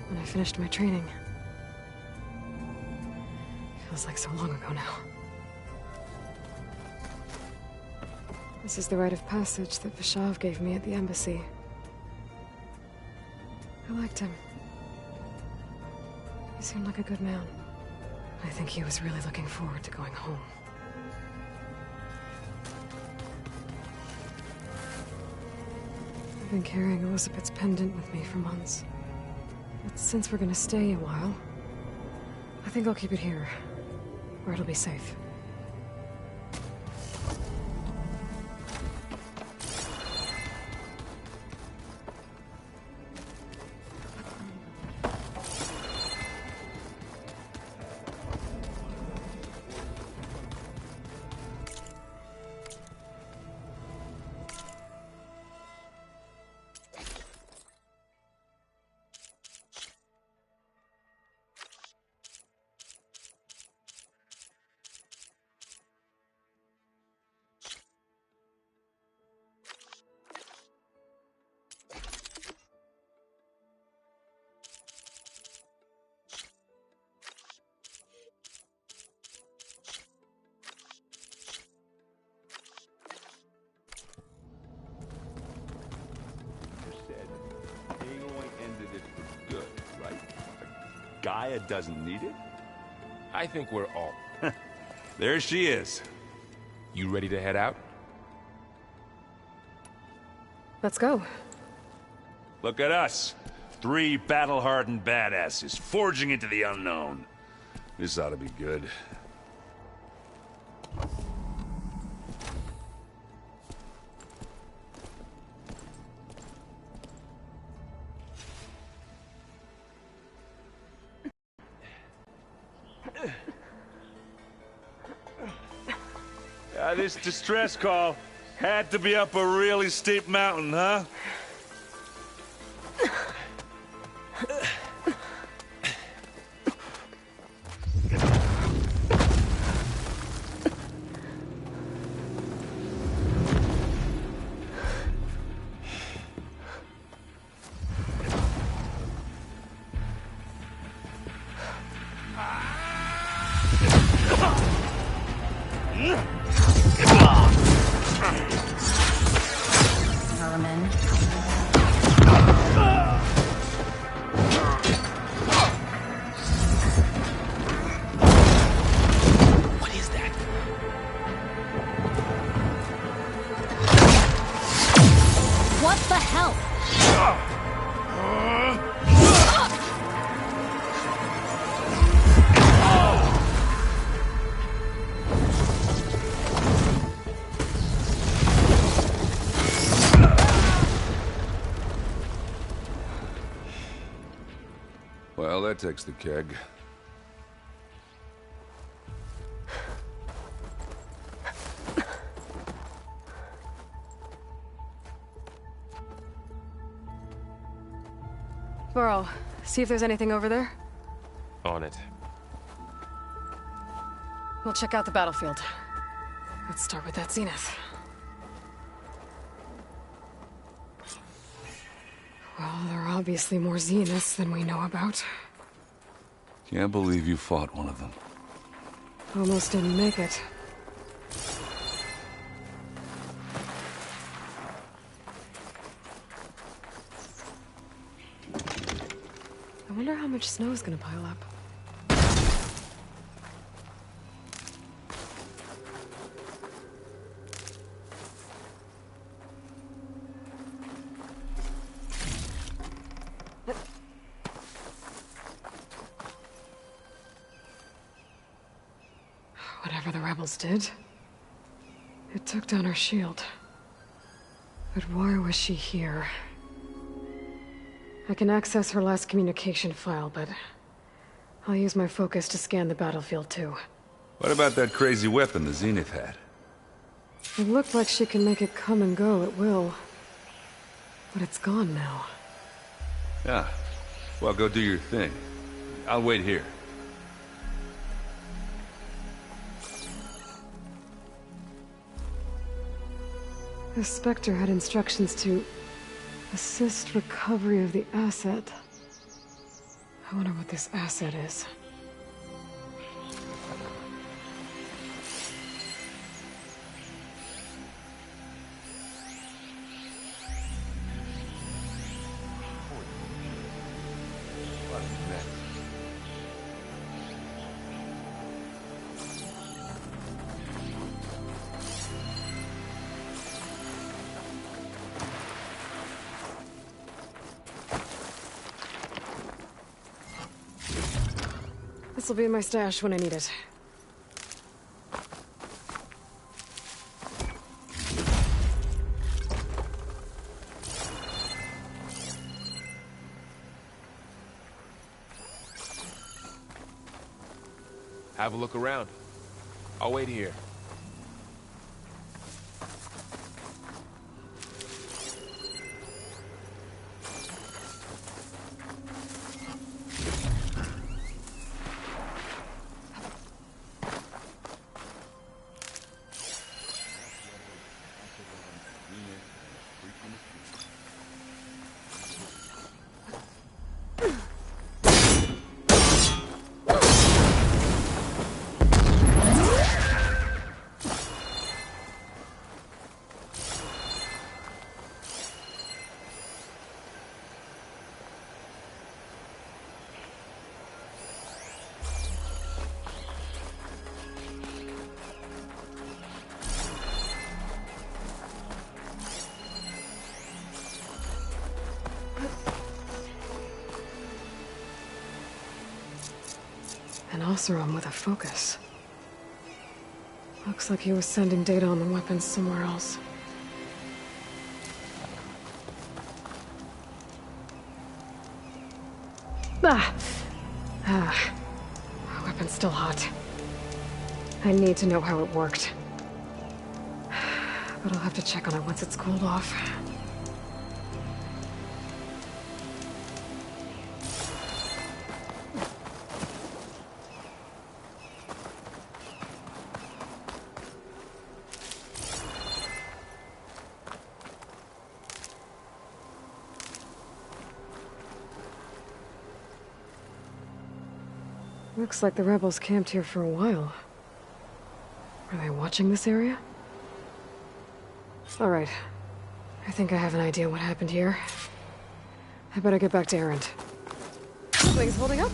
When I finished my training. Feels like so long ago now. This is the Rite of Passage that Vishav gave me at the embassy. I liked him. He seemed like a good man. I think he was really looking forward to going home. I've been carrying Elizabeth's pendant with me for months. But since we're gonna stay a while, I think I'll keep it here, where it'll be safe. Gaia doesn't need it? I think we're all... There she is. You ready to head out? Let's go. Look at us. 3 battle-hardened badasses forging into the unknown. This ought to be good. This distress call had to be up a really steep mountain, huh? What the hell? Well, that takes the keg. Burrow, see if there's anything over there. On it. We'll check out the battlefield. Let's start with that zenith. Well, there are obviously more zeniths than we know about. Can't believe you fought one of them. Almost didn't make it. I wonder how much snow is gonna pile up. Whatever the rebels did, it took down our shield. But why was she here? I can access her last communication file, but I'll use my focus to scan the battlefield too. What about that crazy weapon the Zenith had? It looked like she can make it come and go at will. But it's gone now. Yeah. Well, go do your thing. I'll wait here. The Spectre had instructions to assist recovery of the asset. I wonder what this asset is. This will be in my stash when I need it. Have a look around. I'll wait here. An Oseram with a focus. Looks like he was sending data on the weapons somewhere else. Ah! My weapon's still hot. I need to know how it worked. but I'll have to check on it once it's cooled off. Looks like the rebels camped here for a while. Are they watching this area? Alright. I think I have an idea what happened here. I better get back to Erend. Things holding up?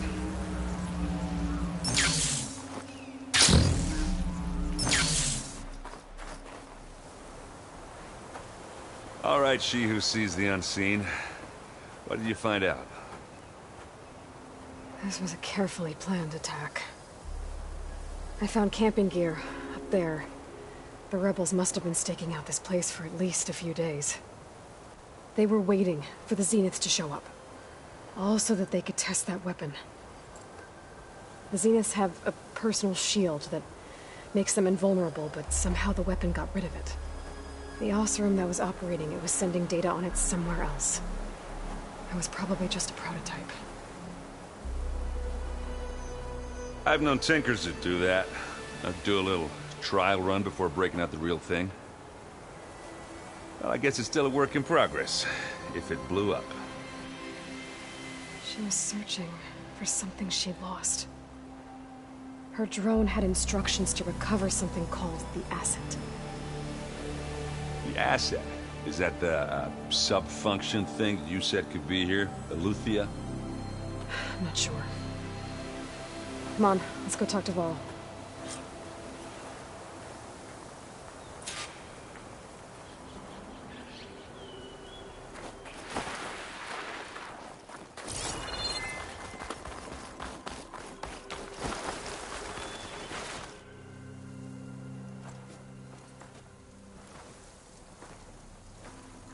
All right, she who sees the unseen. What did you find out? This was a carefully planned attack. I found camping gear up there. The rebels must have been staking out this place for at least a few days. They were waiting for the Zeniths to show up. All so that they could test that weapon. The Zeniths have a personal shield that makes them invulnerable, but somehow the weapon got rid of it. The Oseram that was operating it was sending data on it somewhere else. It was probably just a prototype. I've known tinkers that do that. I'd do a little trial run before breaking out the real thing. Well, I guess it's still a work in progress, if it blew up. She was searching for something she lost. Her drone had instructions to recover something called the asset. The asset? Is that the sub-function thing that you said could be here? The Luthia? I'm not sure. Come on, let's go talk to Vol.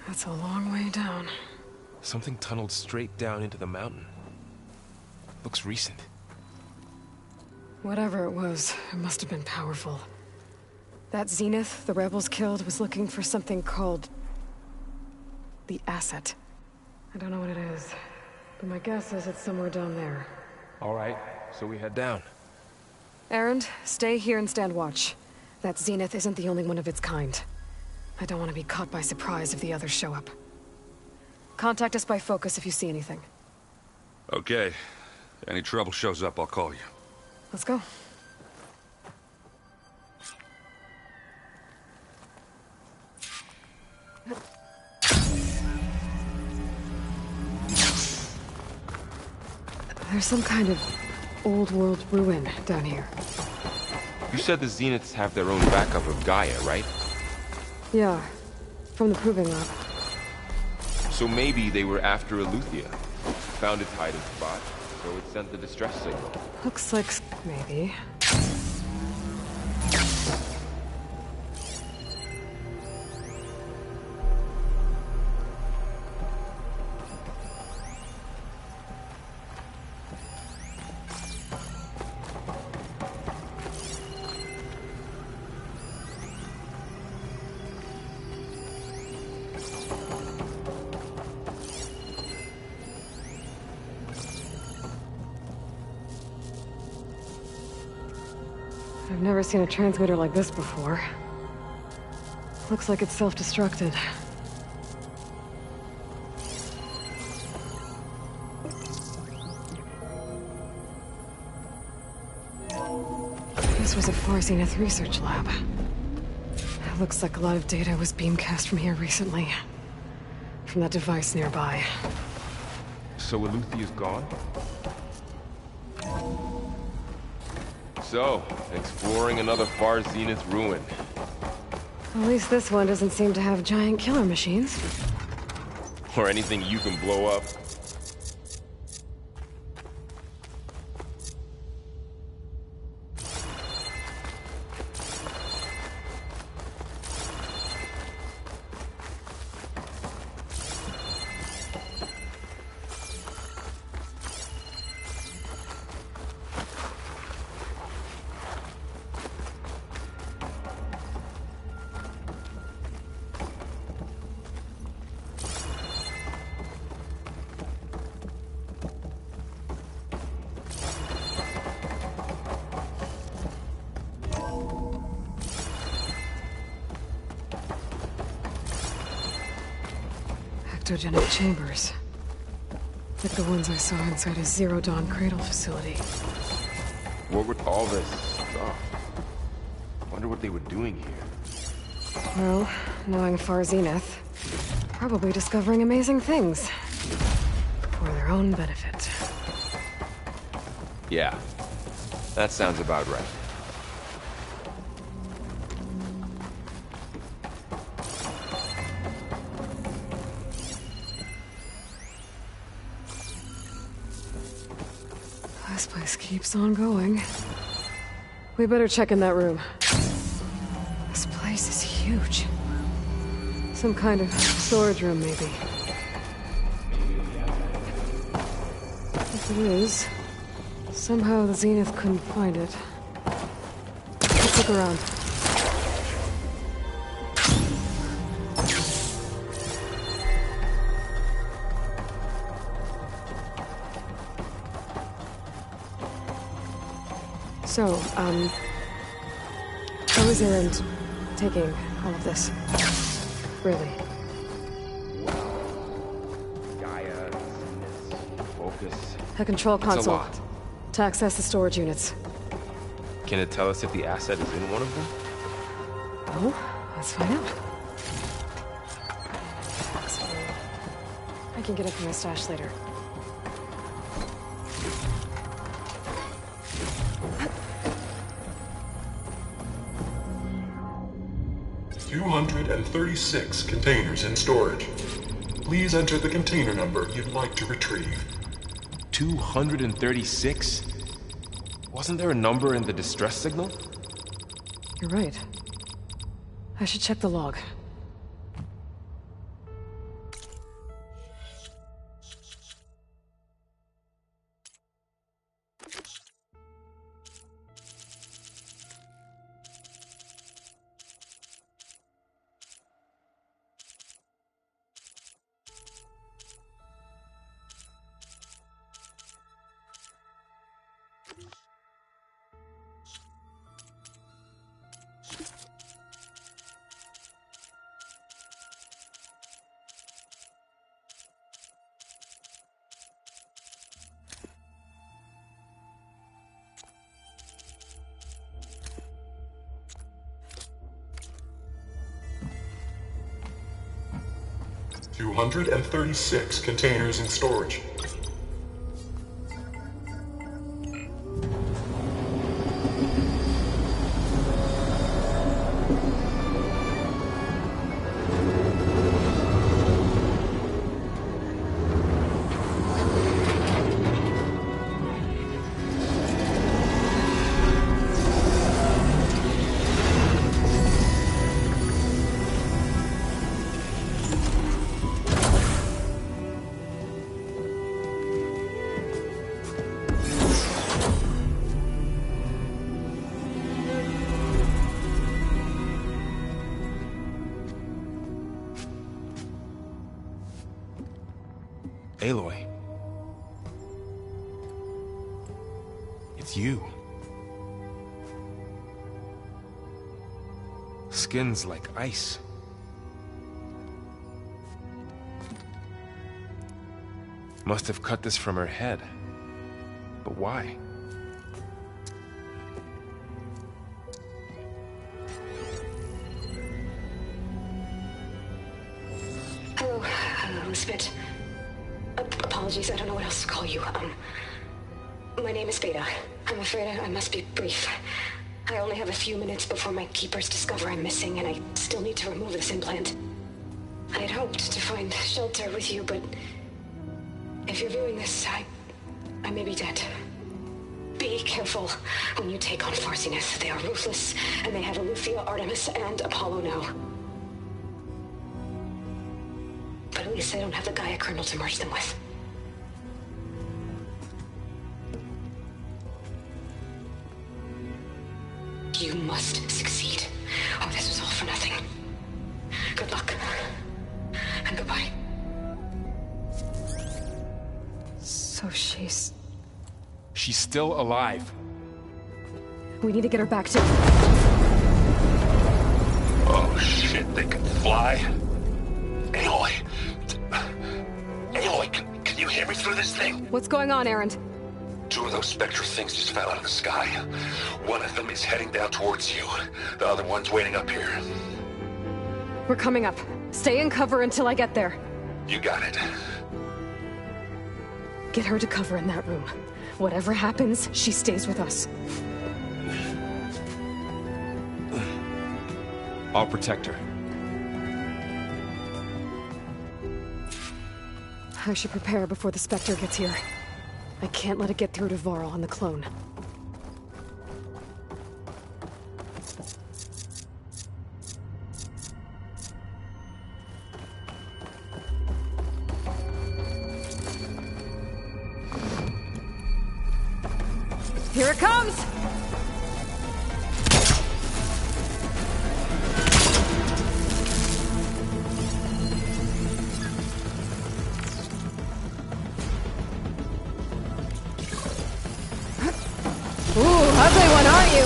That's a long way down. Something tunneled straight down into the mountain. Looks recent. Whatever it was, it must have been powerful. That Zenith the rebels killed was looking for something called the asset. I don't know what it is, but my guess is it's somewhere down there. All right, so we head down. Erend, stay here and stand watch. That Zenith isn't the only one of its kind. I don't want to be caught by surprise if the others show up. Contact us by focus if you see anything. Okay. Any trouble shows up, I'll call you. Let's go. There's some kind of old-world ruin down here. You said the Zeniths have their own backup of Gaia, right? Yeah, from the Proving Lab. So maybe they were after Eluthia. Found its hiding spot, so it sent the distress signal. Looks like maybe. I've never seen a transmitter like this before. Looks like it's self-destructed. This was a Far Zenith research lab. It looks like a lot of data was beamcast from here recently. From that device nearby. So Eluthia's gone? So, exploring another Far Zenith ruin. At least this one doesn't seem to have giant killer machines. Or anything you can blow up. cryptogenic chambers. Like the ones I saw inside a Zero Dawn cradle facility. What would all this stuff? Wonder what they were doing here. Well, knowing Far Zenith, probably discovering amazing things. For their own benefit. Yeah, that sounds about right. This place keeps on going. We better check in that room. This place is huge. Some kind of storage room, maybe. If it is, somehow the Zenith couldn't find it. Let's look around. So, how was Erend taking all of this? Really? Gaia, focus. A control It's console. a lot. To access the storage units. Can it tell us if the asset is in one of them? Oh, let's find out. I can get it from my stash later. $236 containers in storage. Please enter the container number you'd like to retrieve. 236? Wasn't there a number in the distress signal? You're right. I should check the log. $236 containers in storage. Aloy. It's you. Skin's like ice. Must have cut this from her head. But why? Hello, Elizabeth. Apologies, I don't know what else to call you. My name is Beta. I'm afraid I must be brief. I only have a few minutes before my keepers discover I'm missing, and I still need to remove this implant. I had hoped to find shelter with you, but if you're viewing this, I may be dead. Be careful when you take on Far Zenith. They are ruthless, and they have Eleuthia, Artemis, and Apollo now. But at least they don't have the Gaia kernel to merge them with. You must succeed, or this was all for nothing. Good luck. And goodbye. So she's still alive. We need to get her back to... Oh shit, they can fly? Aloy, hear me through this thing? What's going on, Erend? 2 of those spectral things just fell out of the sky. One of them is heading down towards you. The other one's waiting up here. We're coming up. Stay in cover until I get there. You got it. Get her to cover in that room. Whatever happens, she stays with us. I'll protect her. I should prepare before the Spectre gets here. I can't let it get through to Varl and the clone. Here it comes! Ooh, ugly one, aren't you?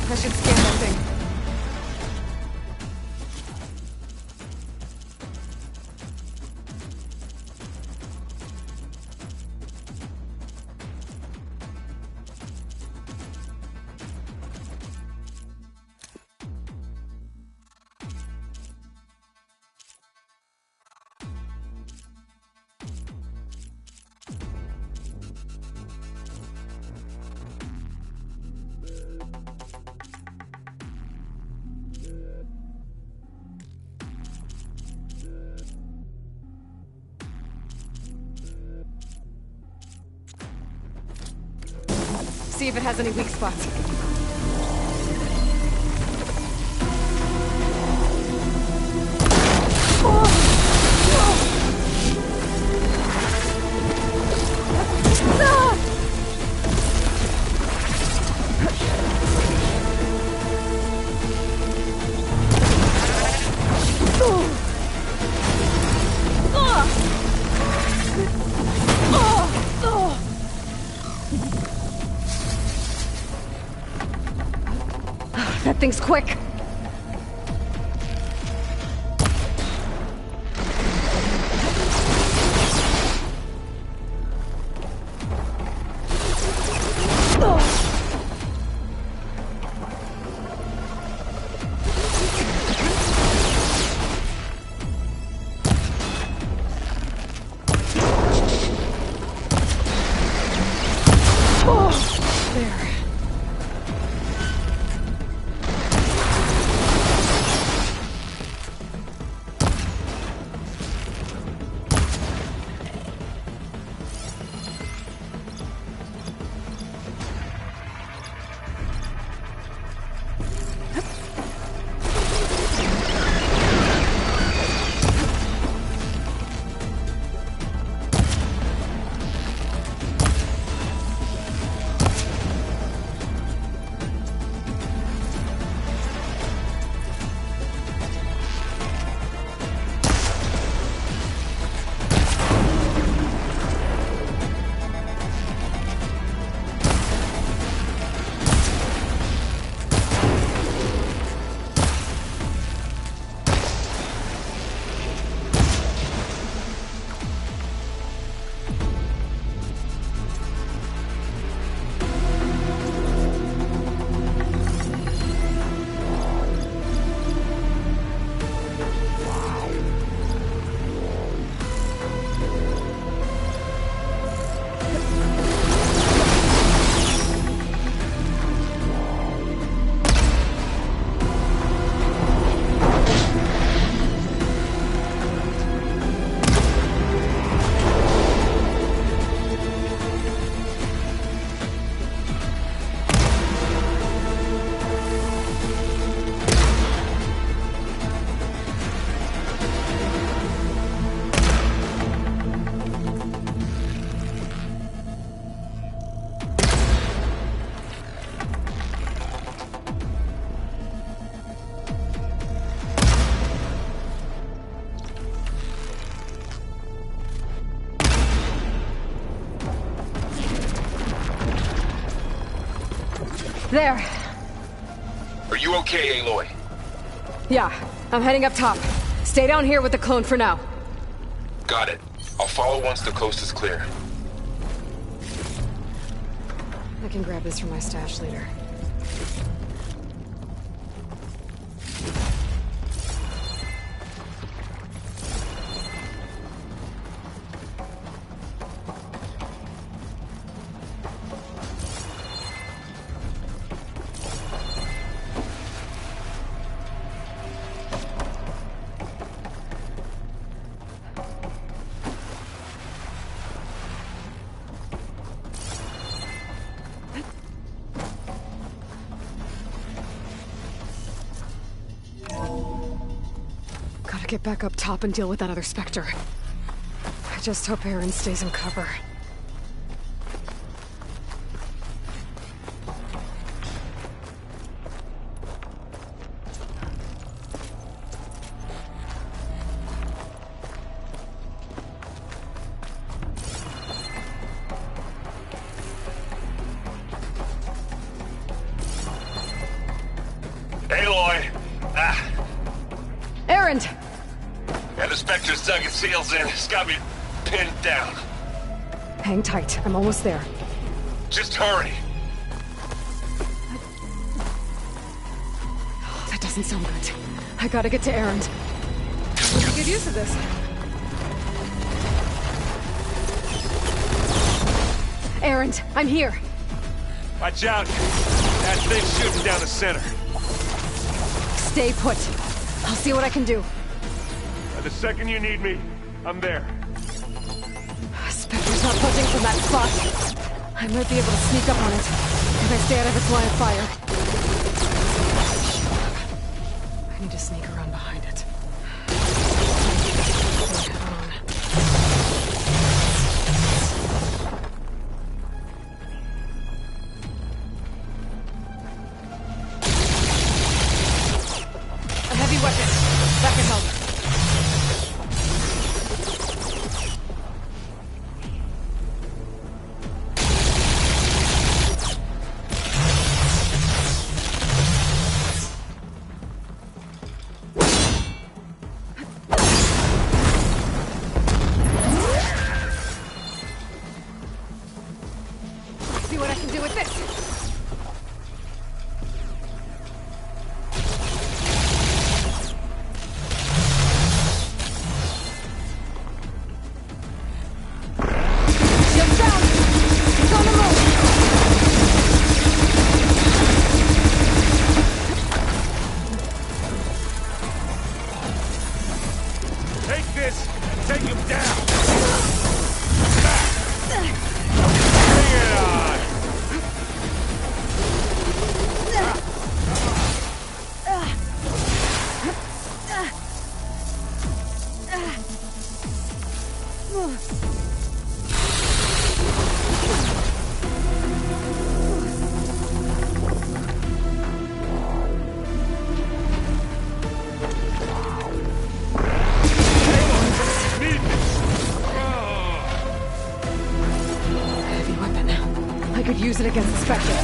I should scan that thing. See if it has any weak spots. That thing's quick. There. Are you okay, Aloy? Yeah, I'm heading up top. Stay down here with the clone for now. Got it. I'll follow once the coast is clear. I can grab this from my stash later. Get back up top and deal with that other Spectre. I just hope Aaron stays in cover. Aloy! Aaron! Yeah, the Spectre's dug its heels in. It's got me pinned down. Hang tight. I'm almost there. Just hurry. Oh, that doesn't sound good. I gotta get to Aaron. We could get used to this. Aaron, I'm here. Watch out. That thing's shooting down the center. Stay put. I'll see what I can do. The second you need me, I'm there. Spectre's not budging from that spot. I might be able to sneak up on it if I stay out of its line of fire. I need to sneak around behind it. A heavy weapon. That can help. Use it against the Spectre.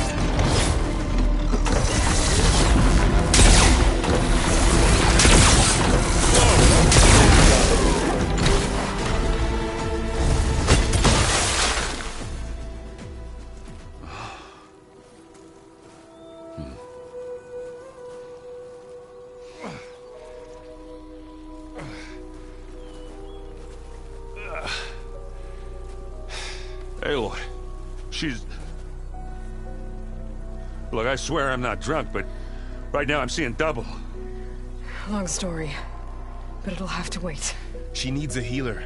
Aloy, she's... Look, I swear I'm not drunk, but right now I'm seeing double. Long story, but it'll have to wait. She needs a healer,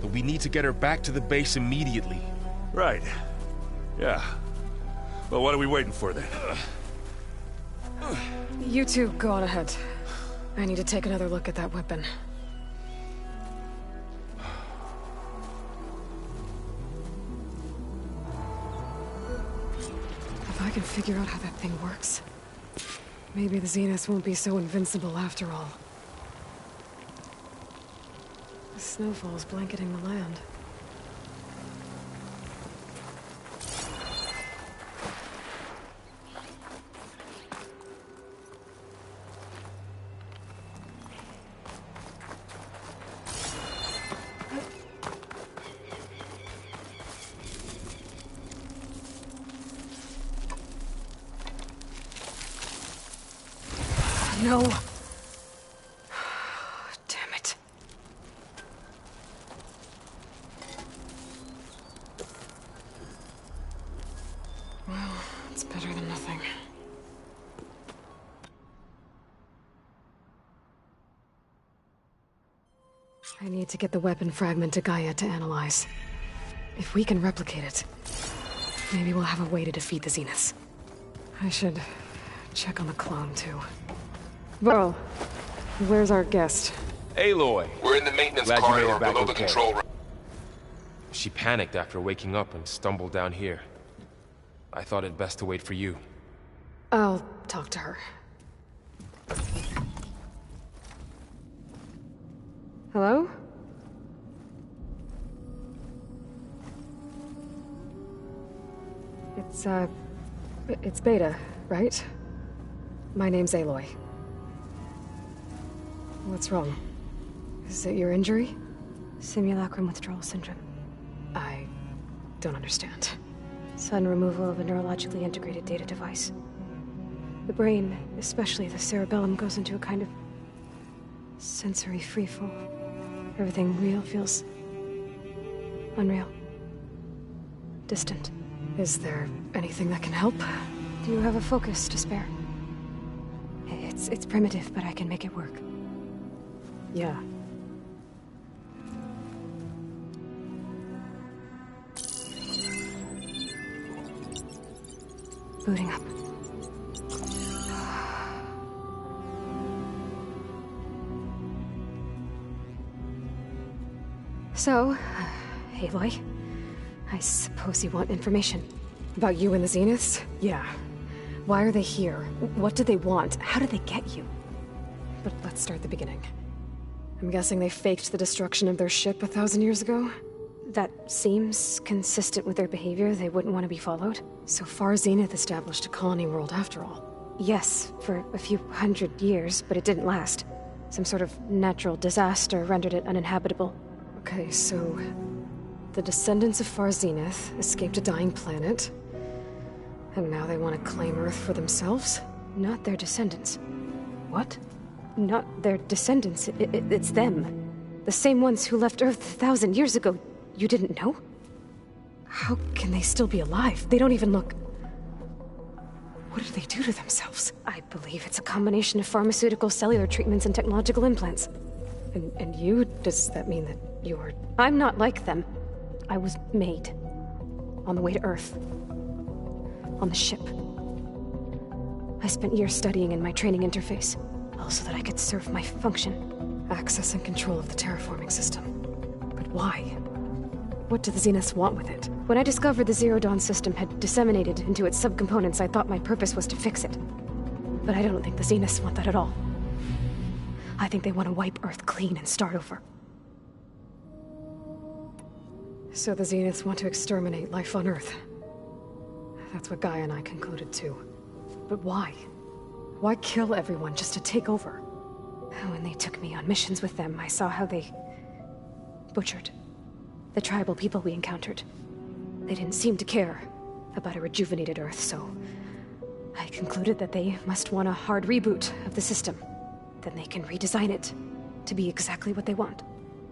but we need to get her back to the base immediately. Right. Yeah. Well, what are we waiting for then? You two go on ahead. I need to take another look at that weapon. If I can figure out how that thing works, maybe the Zeniths won't be so invincible after all. The snowfall's blanketing the land. No. Damn it. Well, it's better than nothing. I need to get the weapon fragment to Gaia to analyze. If we can replicate it, maybe we'll have a way to defeat the Zeniths. I should check on the clone, too. Varl, where's our guest? Aloy! We're in the maintenance Glad you made corridor it back below the okay. control room. She panicked after waking up and stumbled down here. I thought it best to wait for you. I'll talk to her. Hello? It's Beta, right? My name's Aloy. What's wrong? Is it your injury? Simulacrum withdrawal syndrome. I don't understand. Sudden removal of a neurologically integrated data device. The brain, especially the cerebellum, goes into a kind of sensory freefall. Everything real feels unreal. Distant. Is there anything that can help? Do you have a focus to spare? It's primitive, but I can make it work. Yeah. Booting up. So, Aloy, I suppose you want information. About you and the Zeniths? Yeah. Why are they here? What do they want? How did they get you? But let's start at the beginning. I'm guessing they faked the destruction of their ship 1,000 years ago? That seems consistent with their behavior. They wouldn't want to be followed. So far, Zenith established a colony world after all. Yes, for a few hundred years, but it didn't last. Some sort of natural disaster rendered it uninhabitable. Okay, so the descendants of Far Zenith escaped a dying planet, and now they want to claim Earth for themselves? Not their descendants. What? Not their descendants. It's them. The same ones who left Earth 1,000 years ago. You didn't know? How can they still be alive? They don't even look... What did they do to themselves? I believe it's a combination of pharmaceutical, cellular treatments, and technological implants. And you? Does that mean that you're... I'm not like them. I was made. On the way to Earth. On the ship. I spent years studying in my training interface, all so that I could serve my function. Access and control of the terraforming system. But why? What do the Zeniths want with it? When I discovered the Zero Dawn system had disseminated into its subcomponents, I thought my purpose was to fix it. But I don't think the Zeniths want that at all. I think they want to wipe Earth clean and start over. So the Zeniths want to exterminate life on Earth. That's what Gaia and I concluded too. But why? Why kill everyone just to take over? When they took me on missions with them, I saw how they butchered the tribal people we encountered. They didn't seem to care about a rejuvenated Earth, so I concluded that they must want a hard reboot of the system. Then they can redesign it to be exactly what they want.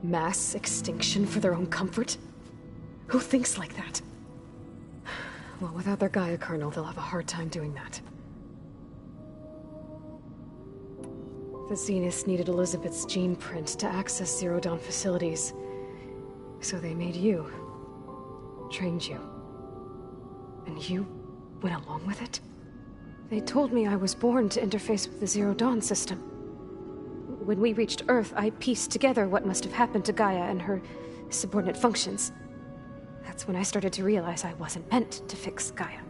Mass extinction for their own comfort? Who thinks like that? Well, without their Gaia kernel, they'll have a hard time doing that. The Zeniths needed Elizabeth's gene print to access Zero Dawn facilities. So they made you. Trained you. And you went along with it? They told me I was born to interface with the Zero Dawn system. When we reached Earth, I pieced together what must have happened to Gaia and her subordinate functions. That's when I started to realize I wasn't meant to fix Gaia.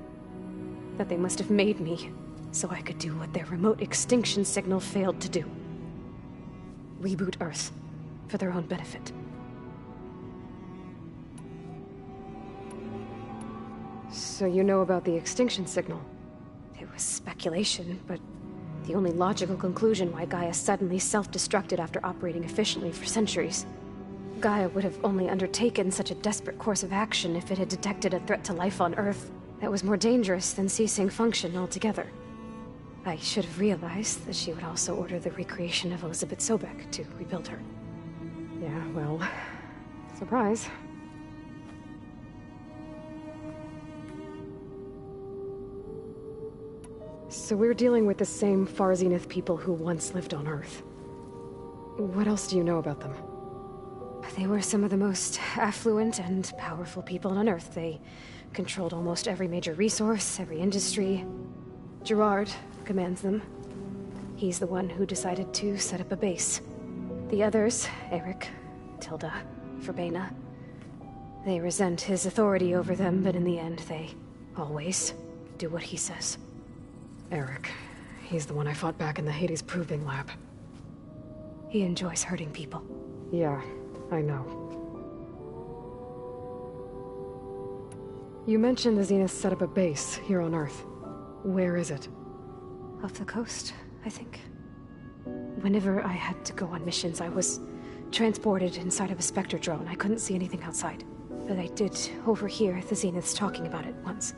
That they must have made me so I could do what their remote extinction signal failed to do. Reboot Earth for their own benefit. So you know about the extinction signal? It was speculation, but the only logical conclusion why Gaia suddenly self-destructed after operating efficiently for centuries. Gaia would have only undertaken such a desperate course of action if it had detected a threat to life on Earth that was more dangerous than ceasing function altogether. I should have realized that she would also order the recreation of Elizabeth Sobek to rebuild her. Yeah, well, surprise. So we're dealing with the same Far Zenith people who once lived on Earth. What else do you know about them? They were some of the most affluent and powerful people on Earth. They controlled almost every major resource, every industry. Gerard commands them. He's the one who decided to set up a base. The others, Eric, Tilda, Verbena, they resent his authority over them, but in the end, they always do what he says. Eric. He's the one I fought back in the Hades Proving Lab. He enjoys hurting people. Yeah, I know. You mentioned the Zenith set up a base here on Earth. Where is it? Off the coast, I think. Whenever I had to go on missions, I was transported inside of a Spectre drone. I couldn't see anything outside. But I did overhear the Zeniths talking about it once.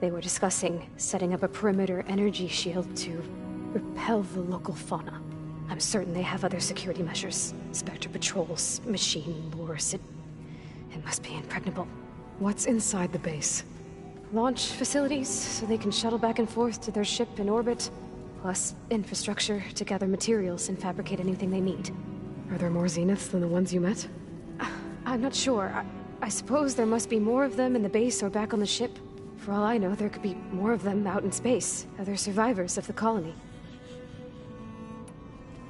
They were discussing setting up a perimeter energy shield to repel the local fauna. I'm certain they have other security measures. Spectre patrols, machine wars. It must be impregnable. What's inside the base? Launch facilities, so they can shuttle back and forth to their ship in orbit. Plus infrastructure to gather materials and fabricate anything they need. Are there more Zeniths than the ones you met? I'm not sure. I suppose there must be more of them in the base or back on the ship. For all I know, there could be more of them out in space. Other survivors of the colony.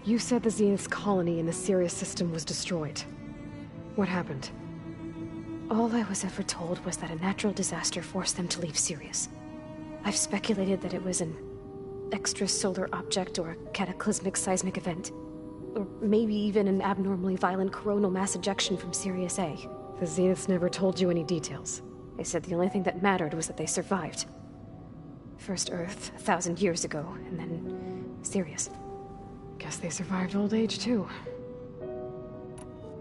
You said the Zenith's colony in the Sirius system was destroyed. What happened? All I was ever told was that a natural disaster forced them to leave Sirius. I've speculated that it was an extrasolar object or a cataclysmic seismic event. Or maybe even an abnormally violent coronal mass ejection from Sirius A. The Zeniths never told you any details. They said the only thing that mattered was that they survived. First Earth, 1,000 years ago, and then Sirius. Guess they survived old age, too.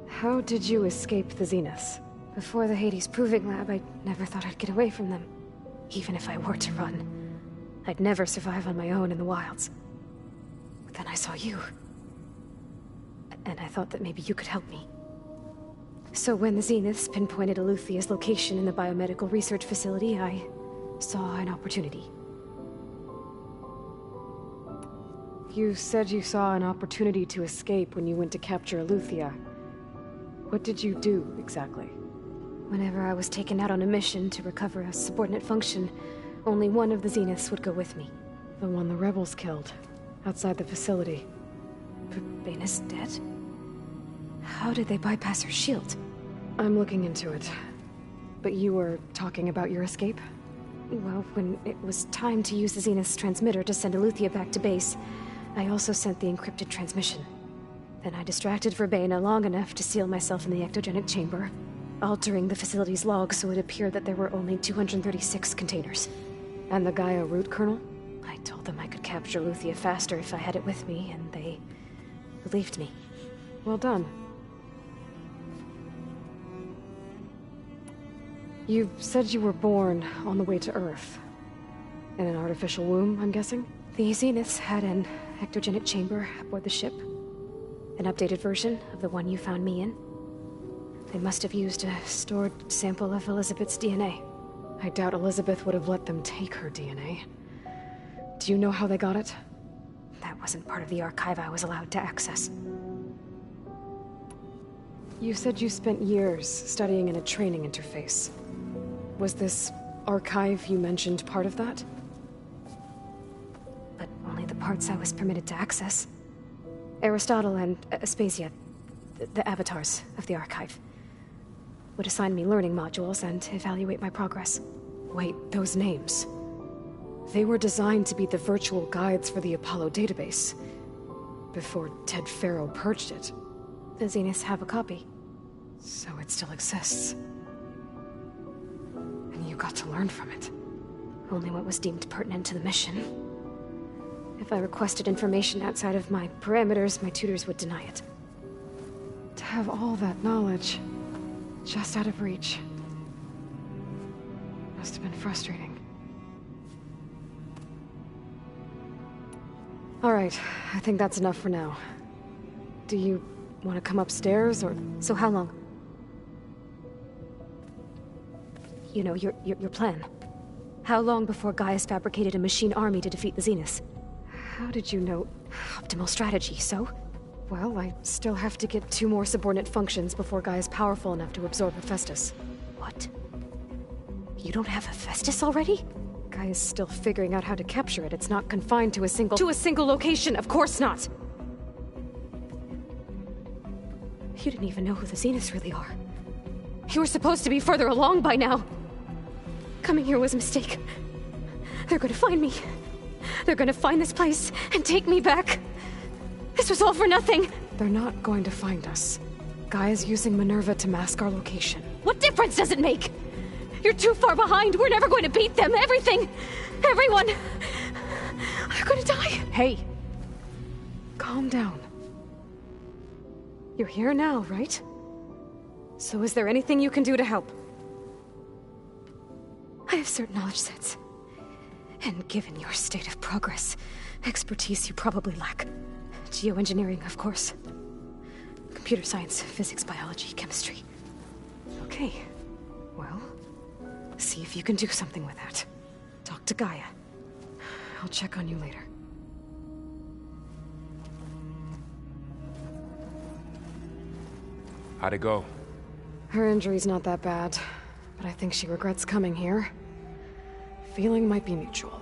How did you escape the Zeniths? Before the Hades Proving Lab, I never thought I'd get away from them. Even if I were to run. I'd never survive on my own in the wilds. But then I saw you. And I thought that maybe you could help me. So when the Zeniths pinpointed Eluthia's location in the biomedical research facility, I saw an opportunity. You said you saw an opportunity to escape when you went to capture Eluthia. What did you do, exactly? Whenever I was taken out on a mission to recover a subordinate function, only one of the Zeniths would go with me. The one the rebels killed, outside the facility. Verbena's dead? How did they bypass her shield? I'm looking into it. But you were talking about your escape? Well, when it was time to use the Zenith's transmitter to send Eluthia back to base, I also sent the encrypted transmission. Then I distracted Verbena long enough to seal myself in the ectogenic chamber, altering the facility's log so it appeared that there were only 236 containers. And the Gaia root kernel? I told them I could capture Eluthia faster if I had it with me, and they believed me. Well done. You said you were born on the way to Earth. In an artificial womb, I'm guessing? The Zeniths had an ectogenic chamber aboard the ship. An updated version of the one you found me in. They must have used a stored sample of Elizabeth's DNA. I doubt Elizabeth would have let them take her DNA. Do you know how they got it? That wasn't part of the archive I was allowed to access. You said you spent years studying in a training interface. Was this archive you mentioned part of that? But only the parts I was permitted to access. Aristotle and Aspasia, the avatars of the archive, would assign me learning modules and evaluate my progress. Wait, those names. They were designed to be the virtual guides for the Apollo database. Before Ted Faro purged it. The Zeniths have a copy. So it still exists. And you got to learn from it. Only what was deemed pertinent to the mission. If I requested information outside of my parameters, my tutors would deny it. To have all that knowledge, just out of reach. Must have been frustrating. Alright, I think that's enough for now. Do you want to come upstairs, or... So how long? You know, your plan. How long before Gaia's fabricated a machine army to defeat the Zeniths? How did you know? Optimal strategy, so? Well, I still have to get 2 more subordinate functions before Gaia's powerful enough to absorb Hephaestus. What? You don't have Hephaestus already? Gaia's still figuring out how to capture it. It's not confined to a single... To a single location! Of course not! You didn't even know who the Zeniths really are. You were supposed to be further along by now! Coming here was a mistake. They're gonna find me. They're gonna find this place and take me back. This was all for nothing! They're not going to find us. Gaia's using Minerva to mask our location. What difference does it make? You're too far behind. We're never going to beat them. Everything. Everyone. They're going to die. Hey. Calm down. You're here now, right? So is there anything you can do to help? I have certain knowledge sets. And given your state of progress, expertise you probably lack. Geoengineering, of course. Computer science, physics, biology, chemistry. Okay. Well... see if you can do something with that. Talk to Gaia. I'll check on you later. How'd it go? Her injury's not that bad, but I think she regrets coming here. Feeling might be mutual.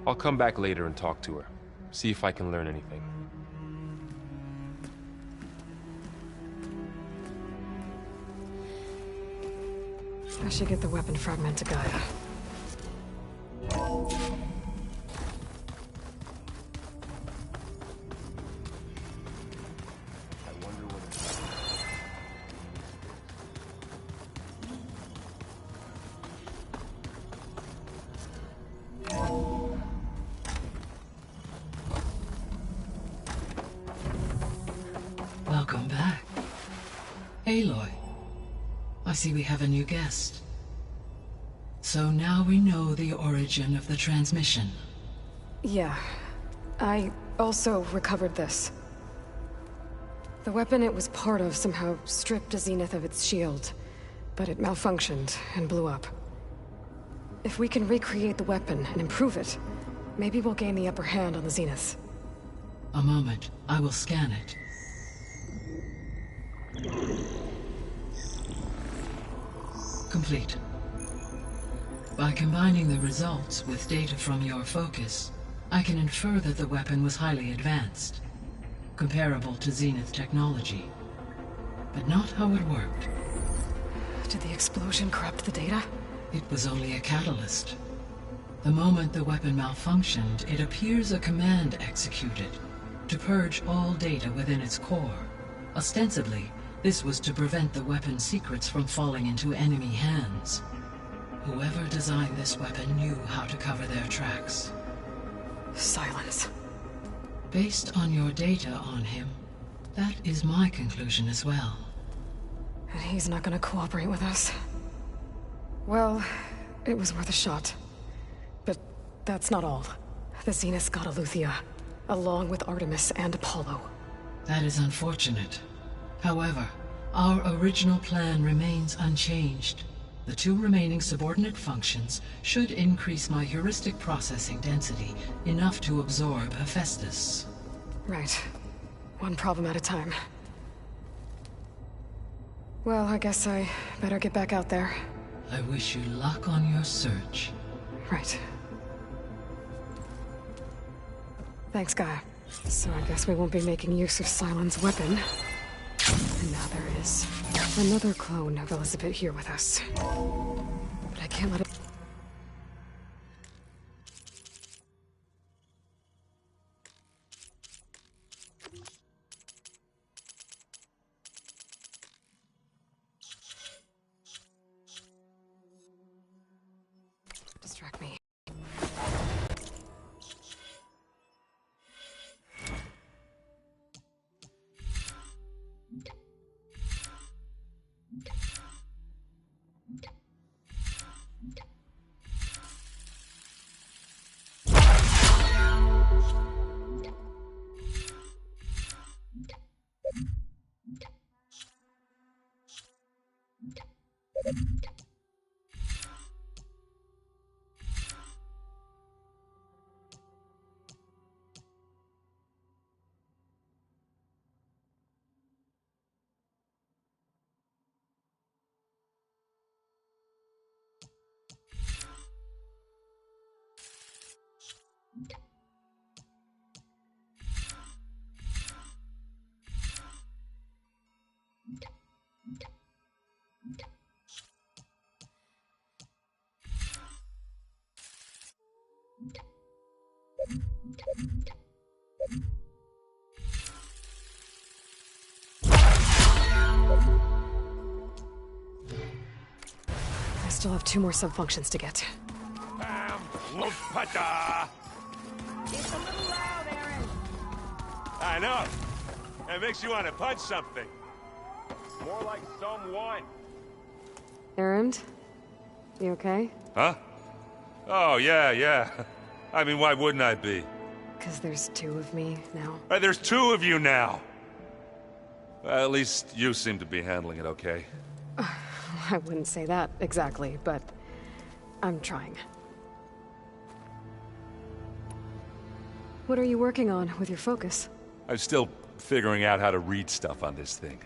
I'll come back later and talk to her. See if I can learn anything. I should get the weapon fragment to Gaia. Welcome back. Aloy. I see we have a new guest. So now we know the origin of the transmission. Yeah. I also recovered this. The weapon it was part of somehow stripped a Zenith of its shield, but it malfunctioned and blew up. If we can recreate the weapon and improve it, maybe we'll gain the upper hand on the Zeniths. A moment. I will scan it. Complete. By combining the results with data from your focus, I can infer that the weapon was highly advanced, comparable to Zenith technology, but not how it worked. Did the explosion corrupt the data? It was only a catalyst. The moment the weapon malfunctioned, it appears a command executed to purge all data within its core. Ostensibly, this was to prevent the weapon's secrets from falling into enemy hands. Whoever designed this weapon knew how to cover their tracks. Silence. Based on your data on him, that is my conclusion as well. And he's not gonna cooperate with us. Well, it was worth a shot. But that's not all. The Zeniths got Eleuthia, along with Artemis and Apollo. That is unfortunate. However, our original plan remains unchanged. The 2 remaining subordinate functions should increase my heuristic processing density enough to absorb Hephaestus. Right. One problem at a time. Well, I guess I better get back out there. I wish you luck on your search. Right. Thanks, Gaia. So I guess we won't be making use of Cylon's weapon. And now there is another clone of Elizabeth here with us. But I can't let it... distract me. I still have 2 more subfunctions to get. It's a little loud, Aaron. I know. It makes you want to punch something. More like someone. Erend? You okay? Huh? Oh, yeah. I mean, why wouldn't I be? Because there's 2 of me now. There's 2 of you now! Well, at least you seem to be handling it okay. I wouldn't say that exactly, but I'm trying. What are you working on with your focus? I'm still figuring out how to read stuff on this thing.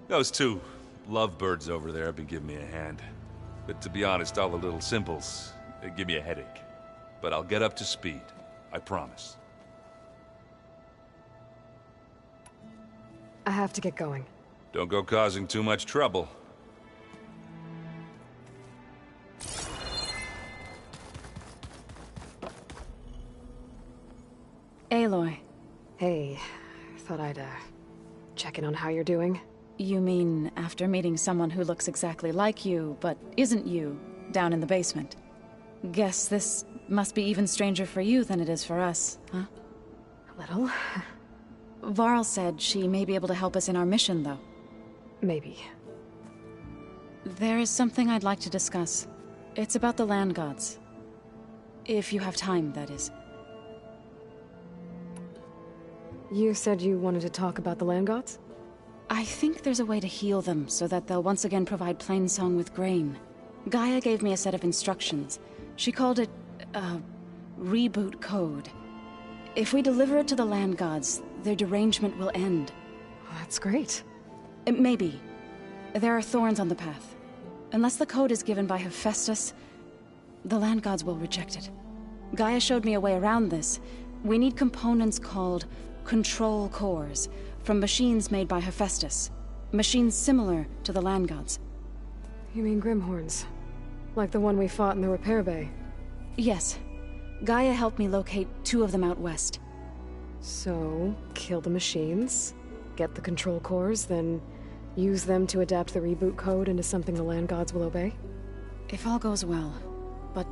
Those 2 lovebirds over there have been giving me a hand. But to be honest, all the little symbols, they give me a headache. But I'll get up to speed. I promise. I have to get going. Don't go causing too much trouble. Aloy. Hey, thought I'd, check in on how you're doing. You mean after meeting someone who looks exactly like you, but isn't you, down in the basement? Guess this must be even stranger for you than it is for us, huh? A little. Varl said she may be able to help us in our mission, though. Maybe. There is something I'd like to discuss. It's about the land gods. If you have time, that is. You said you wanted to talk about the land gods? I think there's a way to heal them so that they'll once again provide Plainsong with grain. Gaia gave me a set of instructions. She called it a reboot code. If we deliver it to the land gods, their derangement will end. That's great. Maybe. There are thorns on the path. Unless the code is given by Hephaestus, the land gods will reject it. Gaia showed me a way around this. We need components called control cores from machines made by Hephaestus. Machines similar to the land gods. You mean Grimhorns? Like the one we fought in the repair bay? Yes. Gaia helped me locate 2 of them out west. So, kill the machines, get the control cores, then use them to adapt the reboot code into something the land gods will obey? If all goes well. But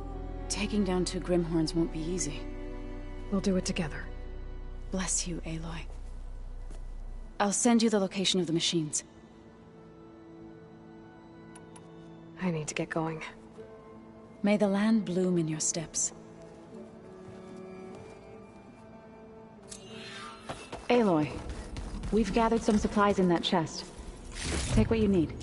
taking down 2 Grimhorns won't be easy. We'll do it together. Bless you, Aloy. I'll send you the location of the machines. I need to get going. May the land bloom in your steps. Aloy, we've gathered some supplies in that chest. Take what you need.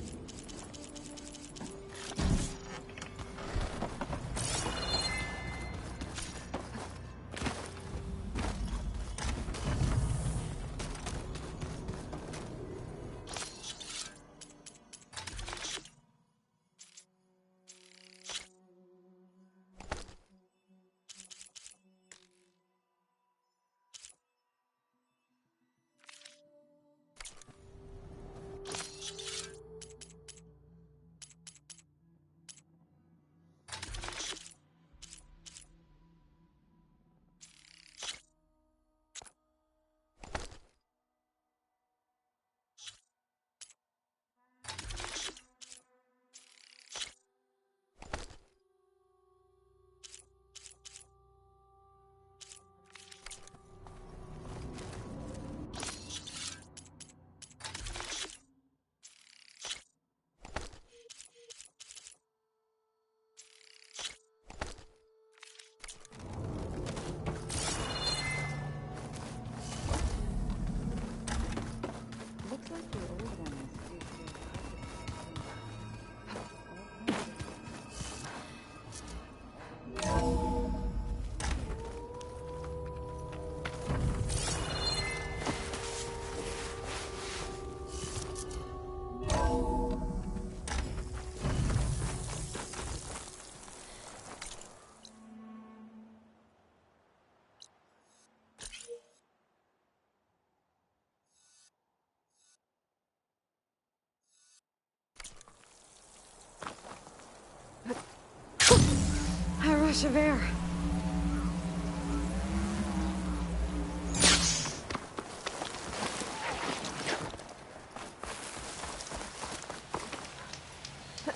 rush of air.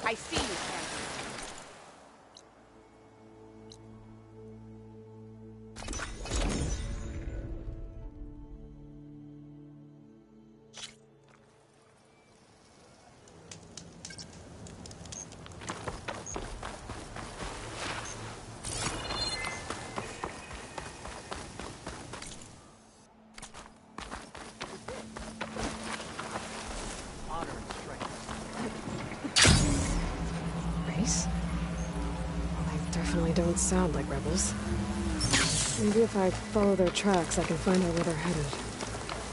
I see you, Ken. Don't sound like rebels. Maybe if I follow their tracks, I can find out where they're headed.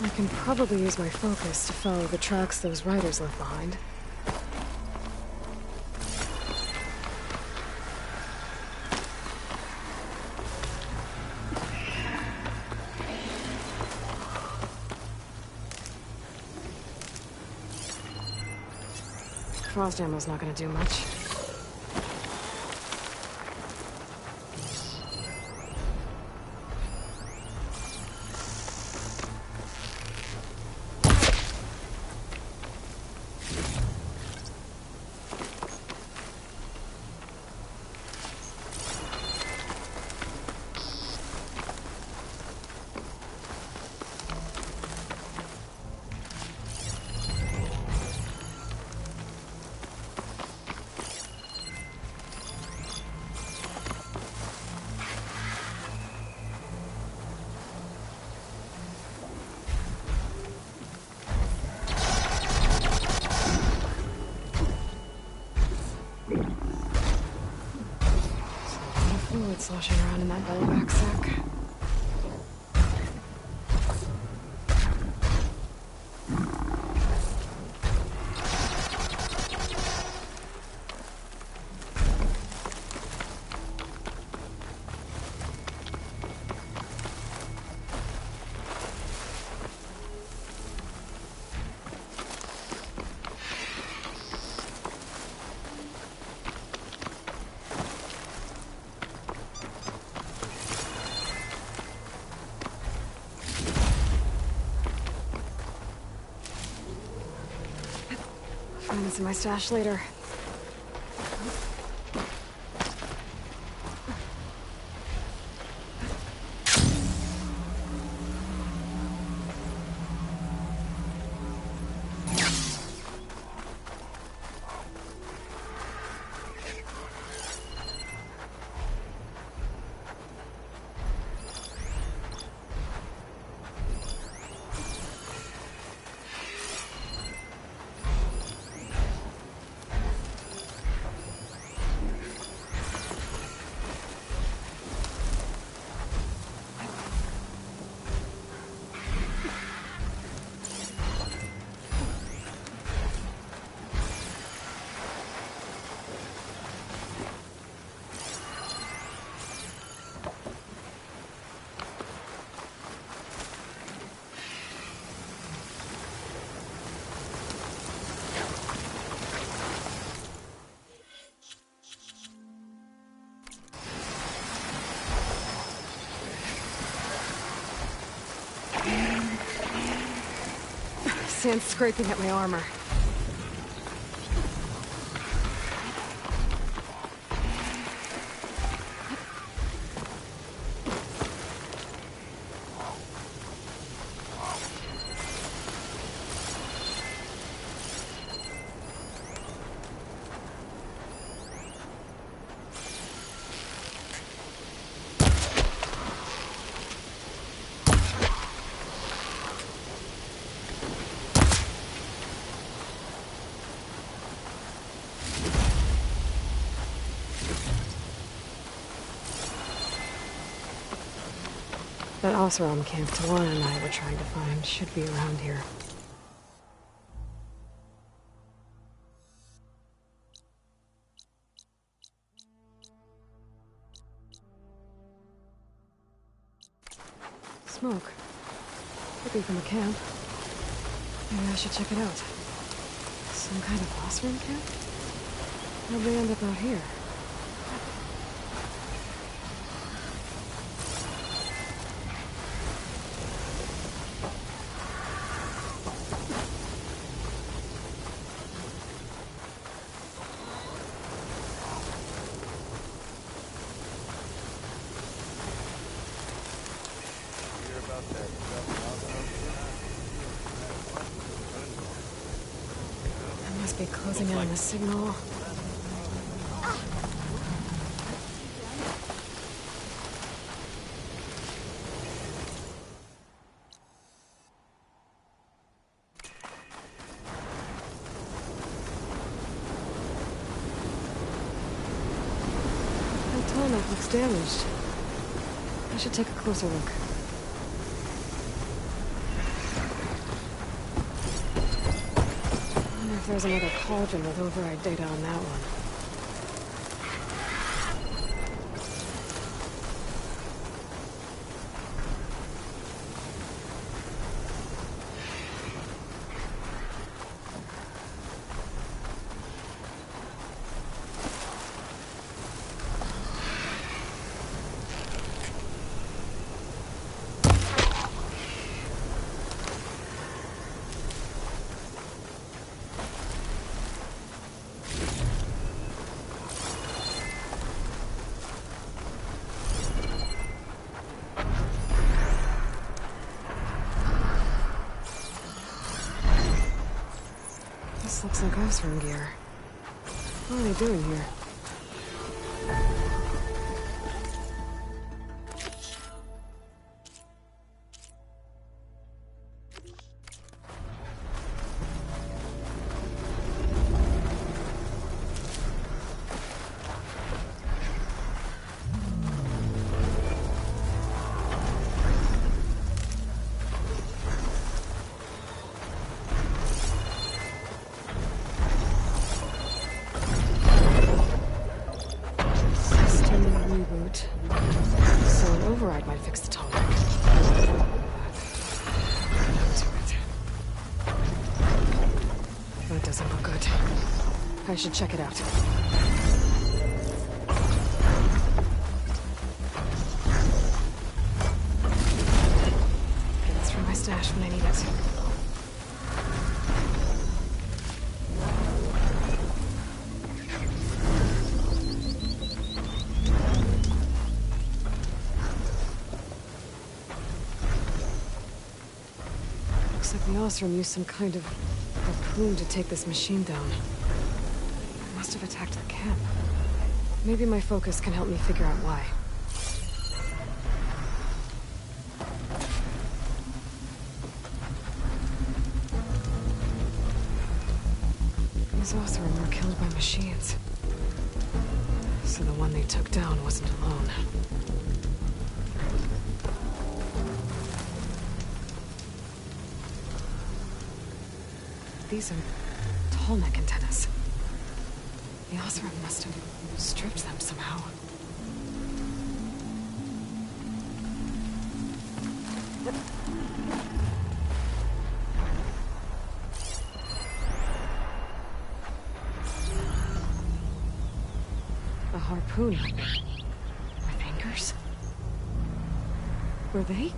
I can probably use my focus to follow the tracks those riders left behind. Frost ammo's not gonna do much. Sloshing around in that bellyback sack. Find this in my stash later. Sand scraping at my armor. That Oseram camp Tawana and I were trying to find should be around here. Smoke. Could be from a camp. Maybe I should check it out. Some kind of Oseram camp? How'd they end up out here? Must be closing in on the signal. That tarmac looks damaged. I should take a closer look. I wonder if there's another cauldron with override data on that one. This looks like Osram gear. What are they doing here? So an override might fix the tarmac. That doesn't look good. I should check it out. It's from my stash when I need it. The Osram used some kind of harpoon to take this machine down. It must have attacked the camp. Maybe my focus can help me figure out why. These Osram were killed by machines. So the one they took down wasn't alone. These are tallneck antennas. The Osram must have stripped them somehow. A harpoon with anchors? Were they?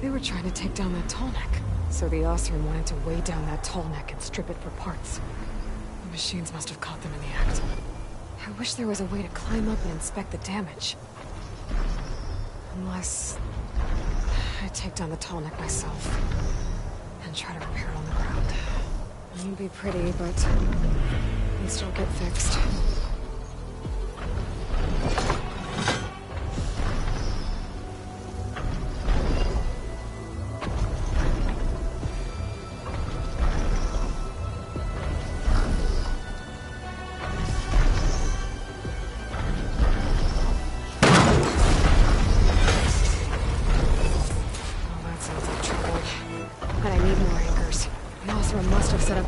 They were trying to take down that tallneck. So the Osram wanted to weigh down that tall neck and strip it for parts. The machines must have caught them in the act. I wish there was a way to climb up and inspect the damage. Unless I take down the tall neck myself and try to repair it on the ground. It won't be pretty, but at least it'll get fixed.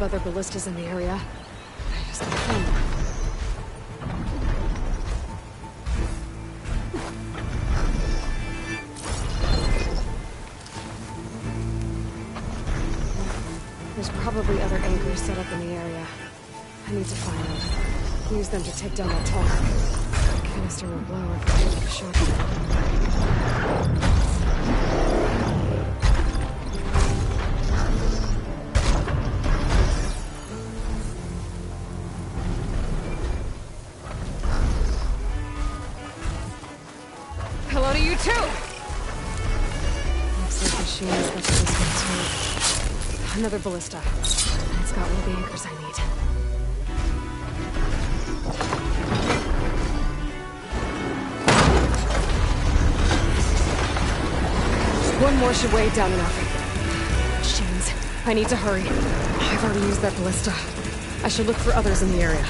Other ballistas in the area. I just gotta find them. There's probably other anchors set up in the area. I need to find them. Use them to take down that tall. The canister will blow if I take a shot. Hello to you too! Looks like the machine's got this one too. Another ballista. It's got one of the anchors I need. One more should weigh it down enough. Machines. I need to hurry. I've already used that ballista. I should look for others in the area.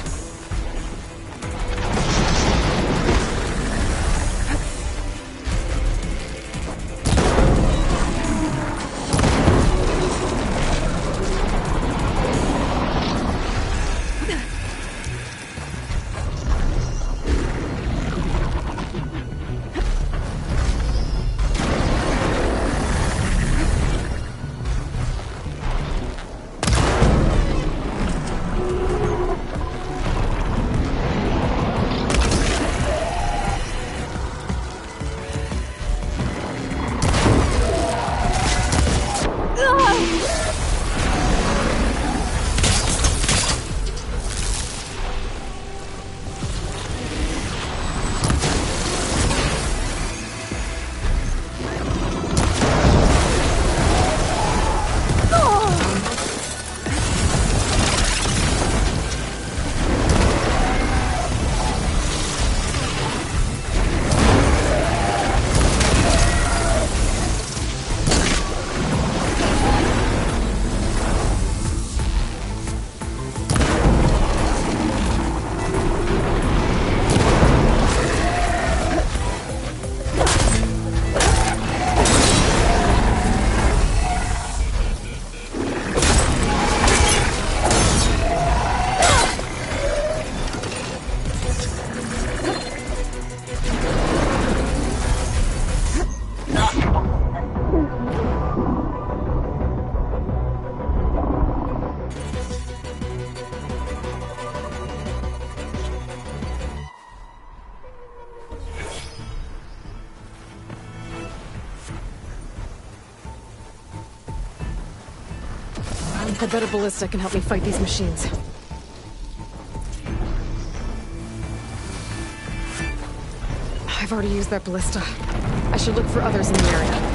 I bet a ballista can help me fight these machines. I've already used that ballista. I should look for others in the area.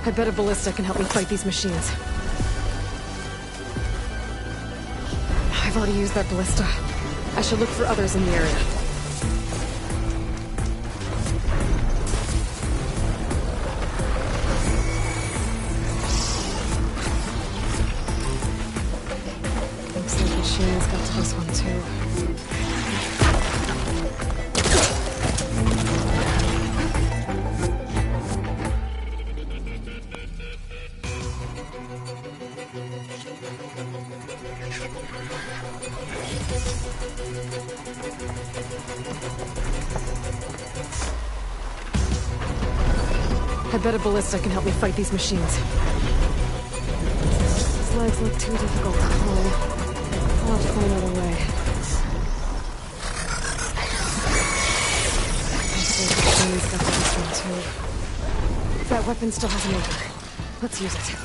I bet a ballista can help me fight these machines. I've already used that ballista. I should look for others in the area. Looks like machines got to this one too. I bet a ballista can help me fight these machines. This legs look too difficult to pull. I'll have to find another way. He's got this one too. That weapon still has an anchor. Let's use it.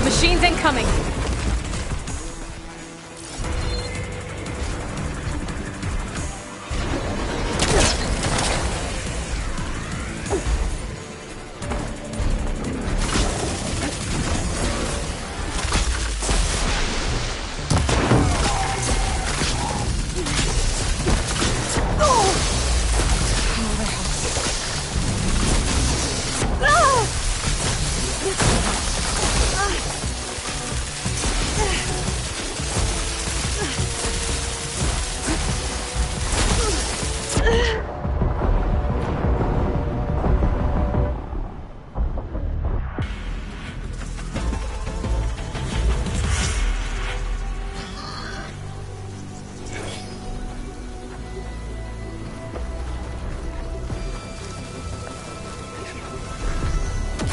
Machines incoming!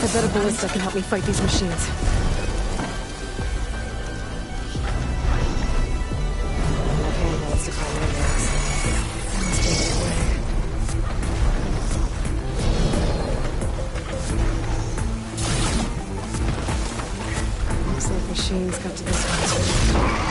I bet a ballista can help me fight these machines. Looks like machines got to this one too.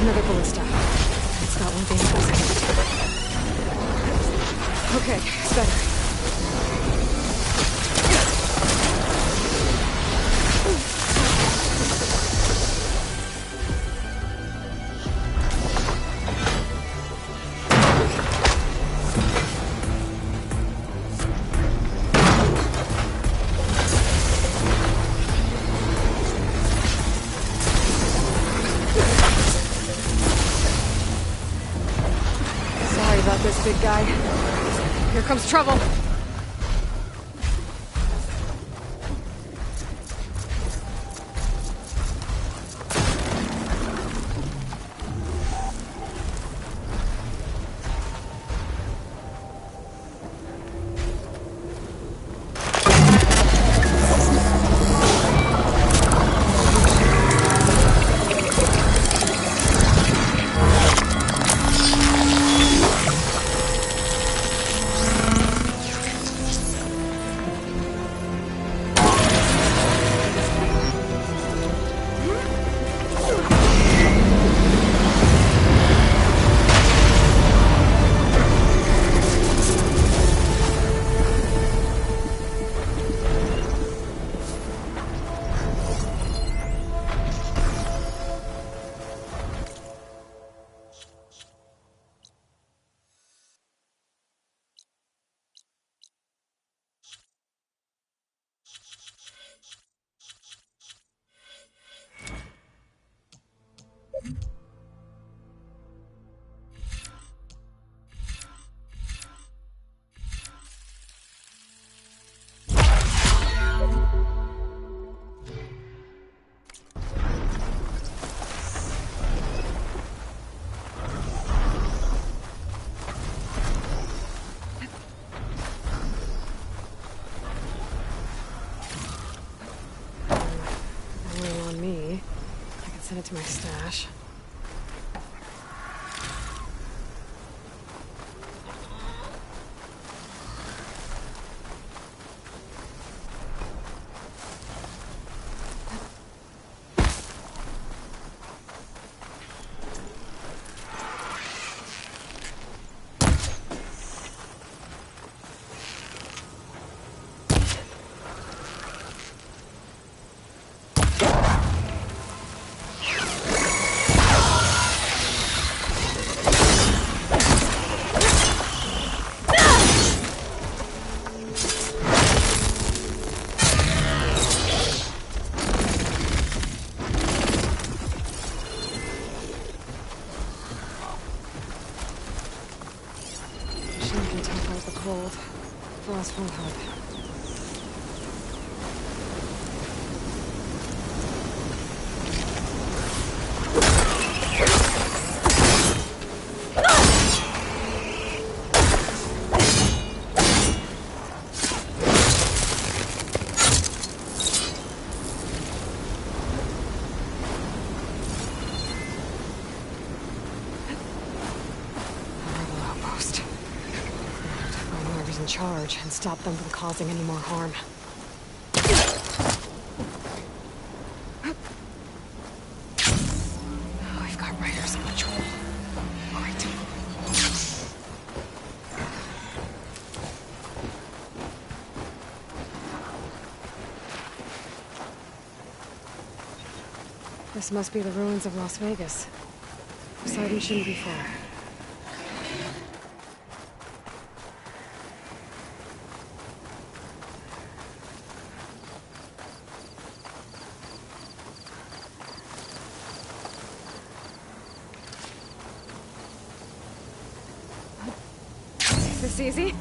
Another ballista. It's got one thing. big guy. Here comes trouble. Send it to my stash. Cold. Frost won't help. Charge and stop them from causing any more harm. Oh, we've got riders on patrol. Great. This must be the ruins of Las Vegas. Poseidon shouldn't be far. Is this easy?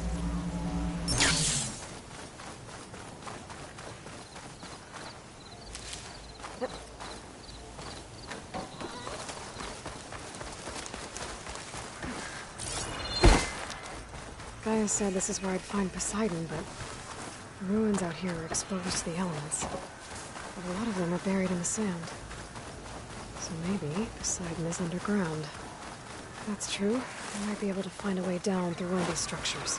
Gaia said this is where I'd find Poseidon, but the ruins out here are exposed to the elements. But a lot of them are buried in the sand. So maybe Poseidon is underground. If that's true, I might be able to find a way down through one of these structures.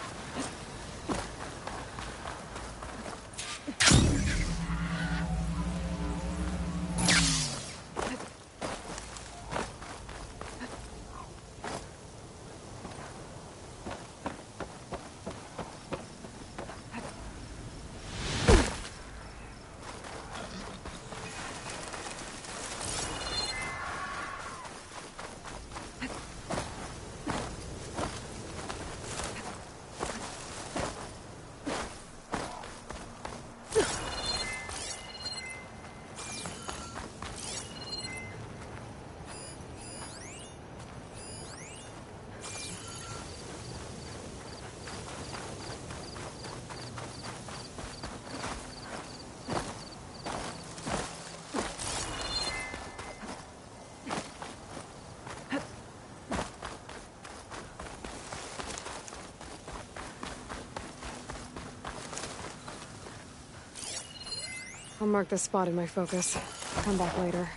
I'll mark this spot in my focus. Come back later.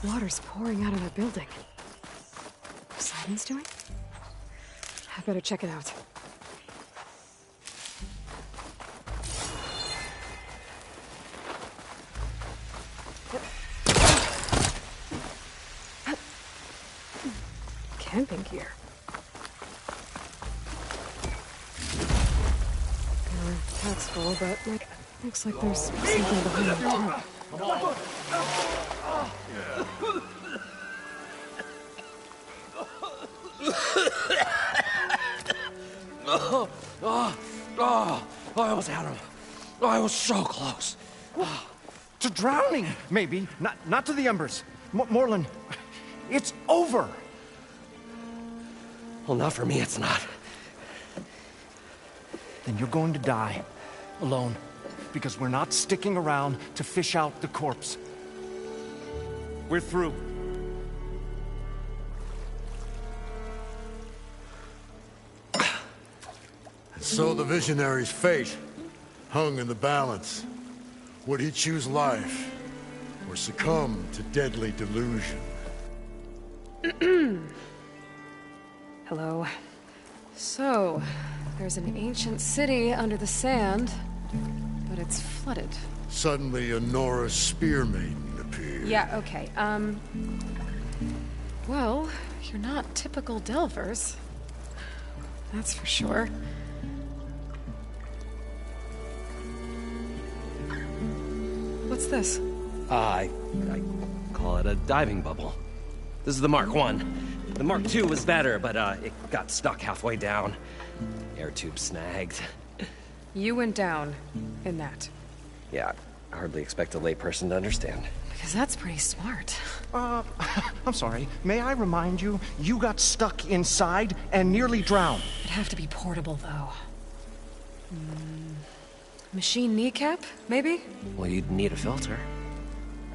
Water's pouring out of that building. Poseidon's doing? I better check it out. Camping gear. That's full, but looks like there's something behind it too. I almost had him. I was so close. To drowning, maybe. Not to the embers. Morlund, it's over. Well, not for me, it's not. Then you're going to die. Alone. Because we're not sticking around to fish out the corpse. We're through. So the visionary's fate hung in the balance. Would he choose life, or succumb to deadly delusion? Hello. So, there's an ancient city under the sand, but it's flooded. Suddenly, a Nora spear maiden appeared. Yeah, okay. Well, you're not typical Delvers. That's for sure. What's this? I call it a diving bubble. This is the Mark I. The Mark II was better, but it got stuck halfway down. Air tube snagged. You went down in that. Yeah, I hardly expect a layperson to understand. Because that's pretty smart. I'm sorry. May I remind you, you got stuck inside and nearly drowned. It'd have to be portable, though. Machine kneecap, maybe? Well, you'd need a filter.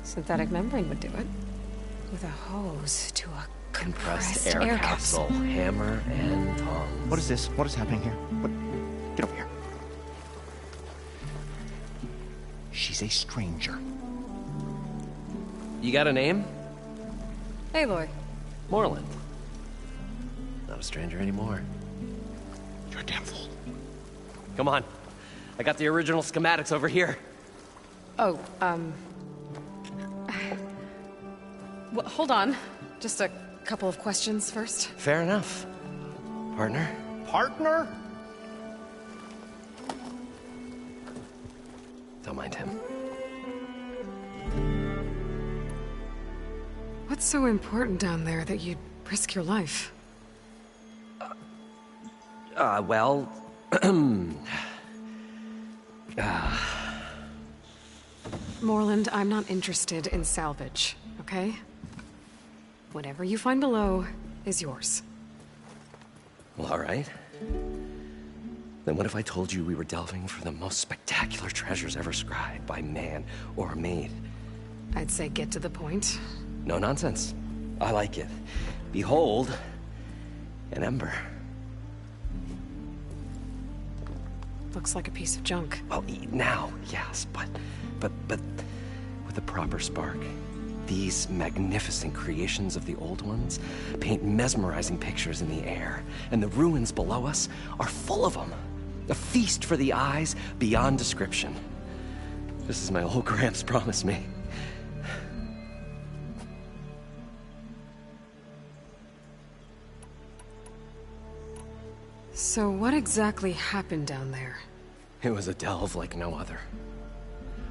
Synthetic membrane would do it. With a hose to a compressed air capsule. Hammer and tongs. What is this? What is happening here? What? Get over here. She's a stranger. You got a name? Aloy. Morlund. Not a stranger anymore. You're a damn fool. Come on. I got the original schematics over here. Oh, well, hold on. Just a couple of questions first. Fair enough. Partner? Partner? Don't mind him. What's so important down there that you'd risk your life? Well... Morlund, I'm not interested in salvage, okay? Whatever you find below is yours. Well, all right. Then what if I told you we were delving for the most spectacular treasures ever scribed by man or maid? I'd say get to the point. No nonsense. I like it. Behold, an ember. Looks like a piece of junk. Well, now, yes, but with a proper spark. These magnificent creations of the old ones paint mesmerizing pictures in the air, and the ruins below us are full of them. A feast for the eyes beyond description. Just as my old Gramps promised me. So what exactly happened down there? It was a delve like no other.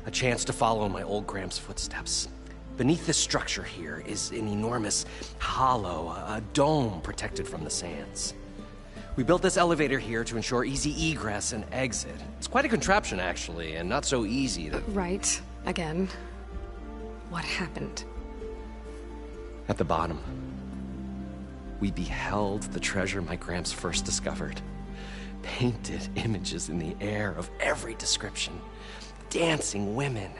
A chance to follow my old Gramps' footsteps. Beneath this structure here is an enormous hollow, a dome protected from the sands. We built this elevator here to ensure easy egress and exit. It's quite a contraption, actually, and not so easy to... Right. Again. What happened? At the bottom, we beheld the treasure my Gramps first discovered. Painted images in the air of every description. Dancing women,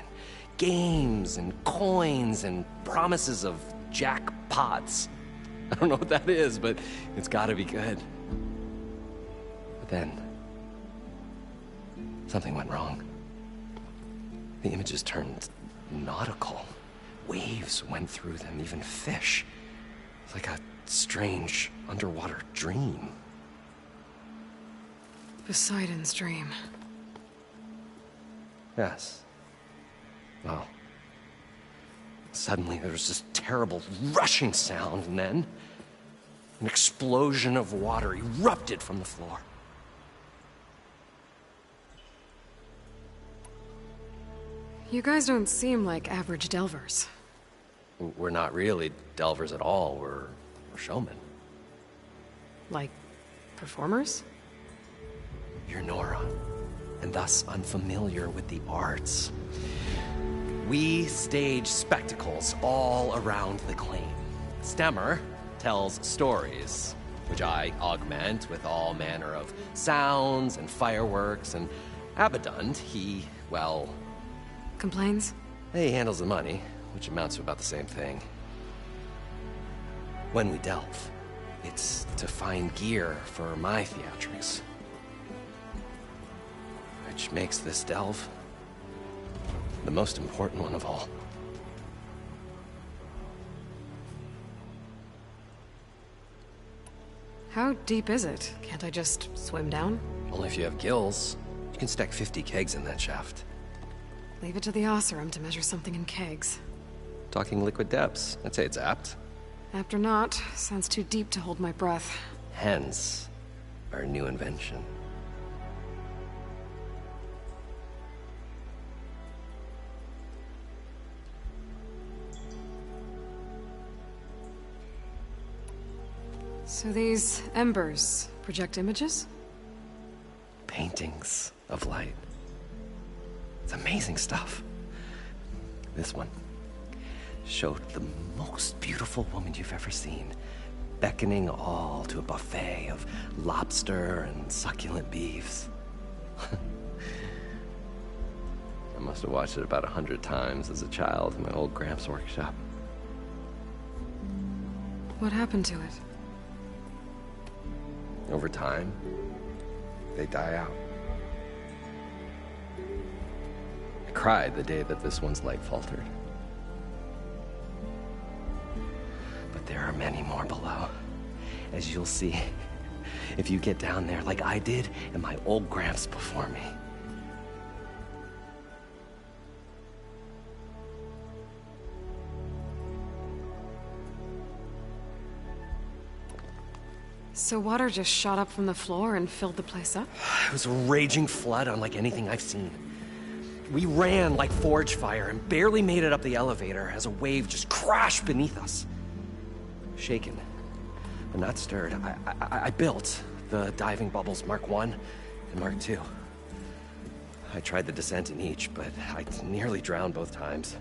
games and coins and promises of jackpots. I don't know what that is, but it's gotta be good. But then, something went wrong. The images turned nautical. waves went through them, even fish. It's like a strange underwater dream. Poseidon's dream. Yes. Well, suddenly there was this terrible rushing sound, and then an explosion of water erupted from the floor. You guys don't seem like average delvers. We're not really delvers at all. We're showmen. Like, performers? You're Nora, and thus unfamiliar with the arts. We stage spectacles all around the claim. Stemmer tells stories, which I augment with all manner of sounds and fireworks, and Abaddon, he, well... Complains? He handles the money, which amounts to about the same thing. When we delve, it's to find gear for my theatrics. Which makes this delve the most important one of all. How deep is it? Can't I just swim down? Only if you have gills. You can stack 50 kegs in that shaft. Leave it to the Oseram to measure something in kegs. Talking liquid depths, I'd say it's apt. Apt or not, sounds too deep to hold my breath. Hence, our new invention. So these embers project images? Paintings of light. It's amazing stuff. This one showed the most beautiful woman you've ever seen, beckoning all to a buffet of lobster and succulent beefs. I must have watched it about 100 times as a child in my old Gramps workshop. What happened to it? Over time, they die out. I cried the day that this one's light faltered. But there are many more below, as you'll see if you get down there like I did and my old Gramps before me. So water just shot up from the floor and filled the place up? It was a raging flood unlike anything I've seen. We ran like forge fire and barely made it up the elevator as a wave just crashed beneath us. Shaken, but not stirred, I built the diving bubbles Mark I and Mark II. I tried the descent in each, but I nearly drowned both times.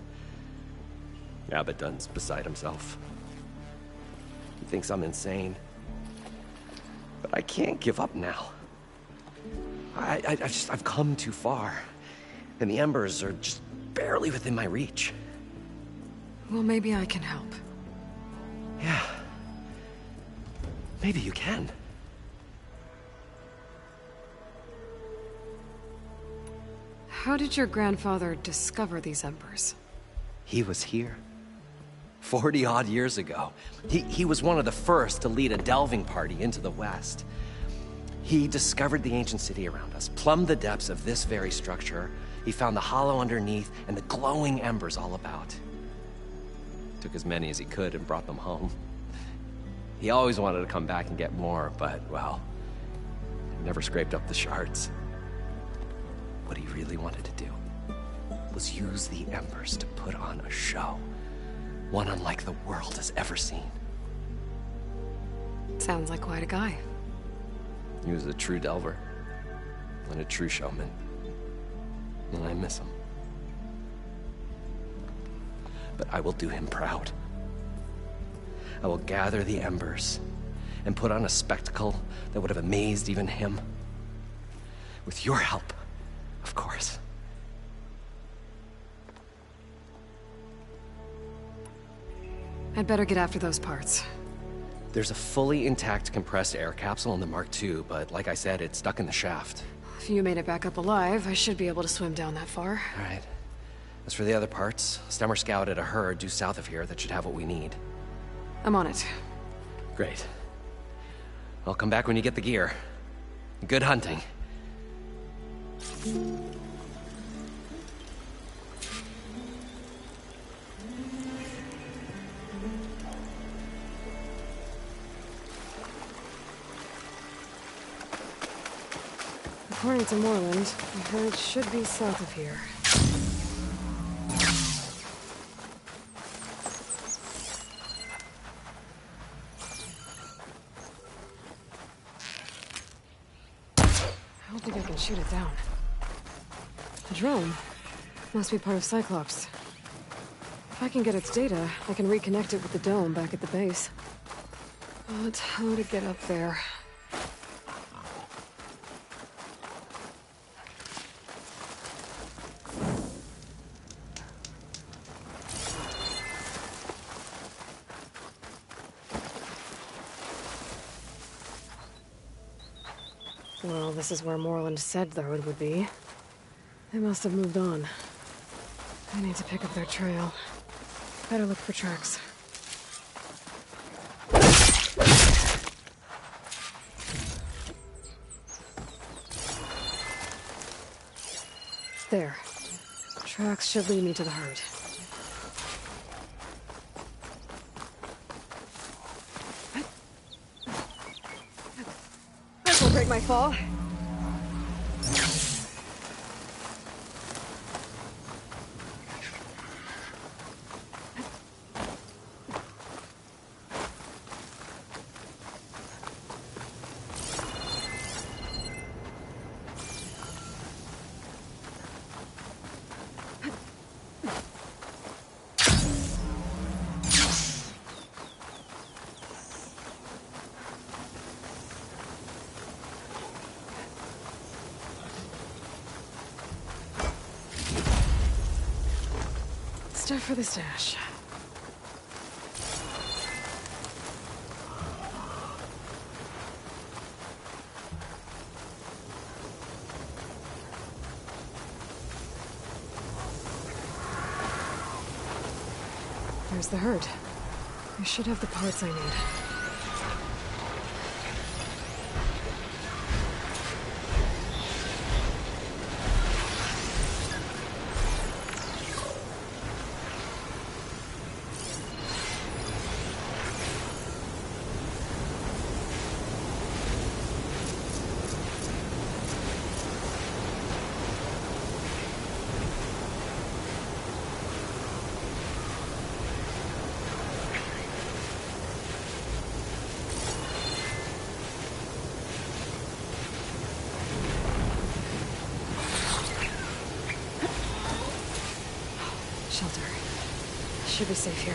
Abaddon's beside himself. He thinks I'm insane. But I can't give up now. I've come too far. And the embers are just barely within my reach. Well, maybe I can help. Yeah. Maybe you can. How did your grandfather discover these embers? He was here. 40-odd years ago. He was one of the first to lead a delving party into the West. He discovered the ancient city around us, plumbed the depths of this very structure. He found the hollow underneath and the glowing embers all about. Took as many as he could and brought them home. He always wanted to come back and get more, but, well, never scraped up the shards. What he really wanted to do was use the embers to put on a show. One unlike the world has ever seen. Sounds like quite a guy. He was a true delver, and a true showman. And I miss him. But I will do him proud. I will gather the embers and put on a spectacle that would have amazed even him. With your help, of course. I'd better get after those parts. There's a fully intact compressed air capsule in the Mark II, but like I said, it's stuck in the shaft. If you made it back up alive, I should be able to swim down that far. All right. As for the other parts, Stemmer scouted a herd due south of here that should have what we need. I'm on it. Great. I'll come back when you get the gear. Good hunting. According to Moreland, the herd should be south of here. I don't think I can shoot it down. The drone must be part of Cyclops. If I can get its data, I can reconnect it with the dome back at the base. But how to get up there? Well, this is where Moreland said the road would be. They must have moved on. I need to pick up their trail. Better look for tracks. There. Tracks should lead me to the herd. This will break my fall. Stuff for the stash. There's the herd. I should have the parts I need. Shelter. Should be safe here.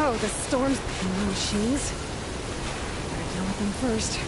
Oh, the storms and the machines. Better deal with them first.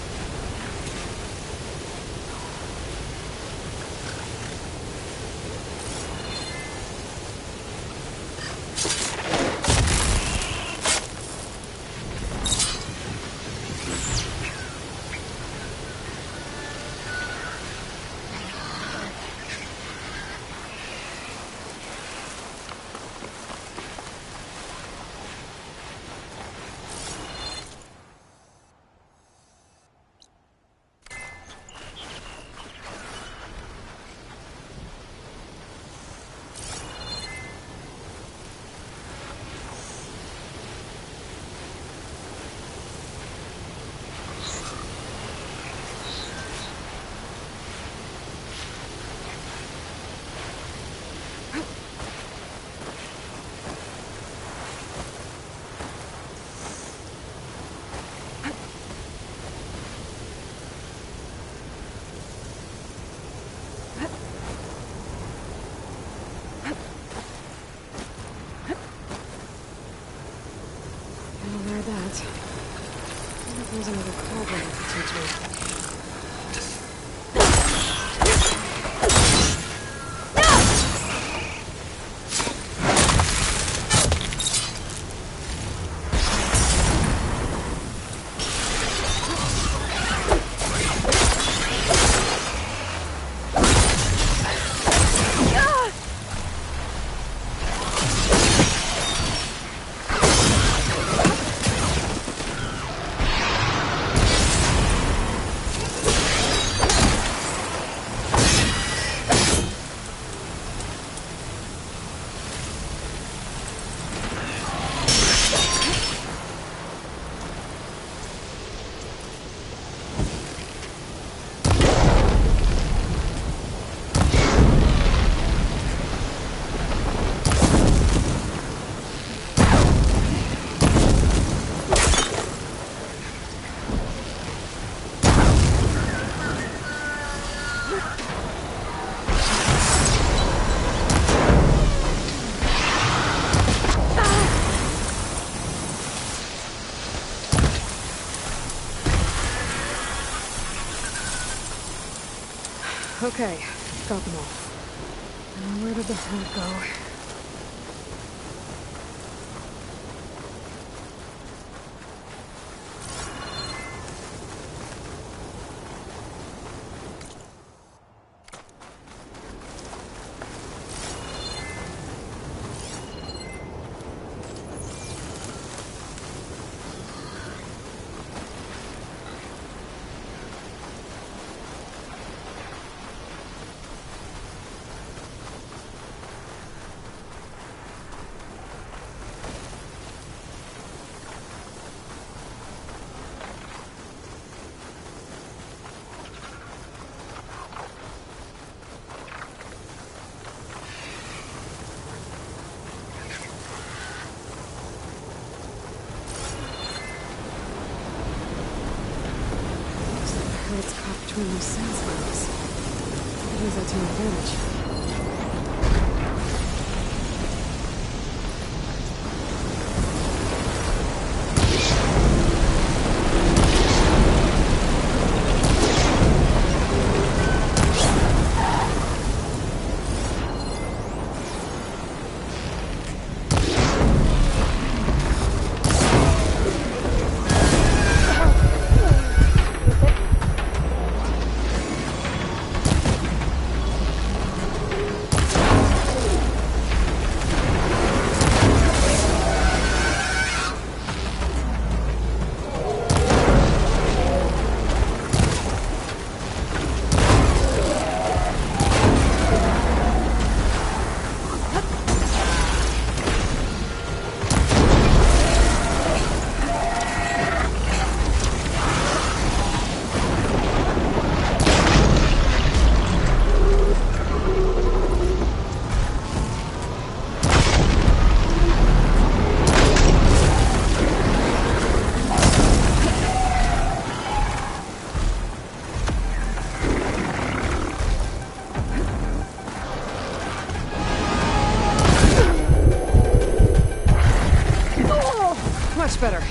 There's another cauldron that could teach me. Okay, got them all. Now where did the herd go? It's caught between those sand spirals. Use that to my advantage. Much better.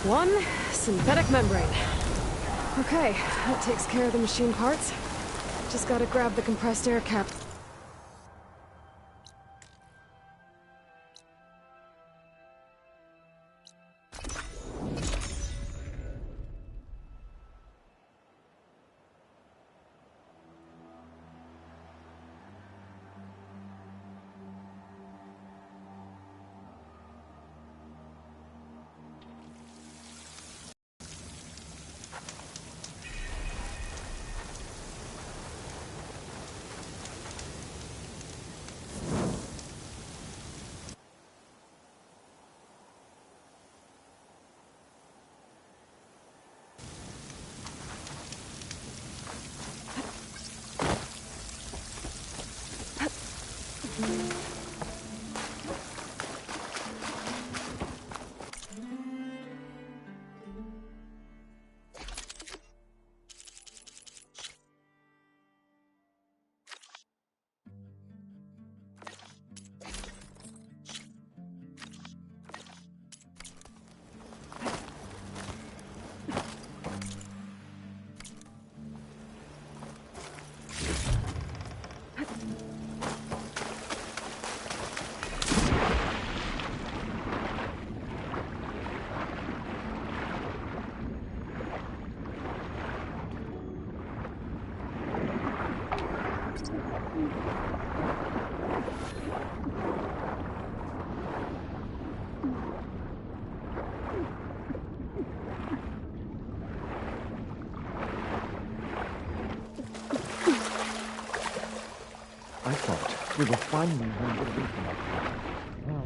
One synthetic membrane. Okay, that takes care of the machine parts. Just gotta grab the compressed air cap. able to find me one good reason. Well,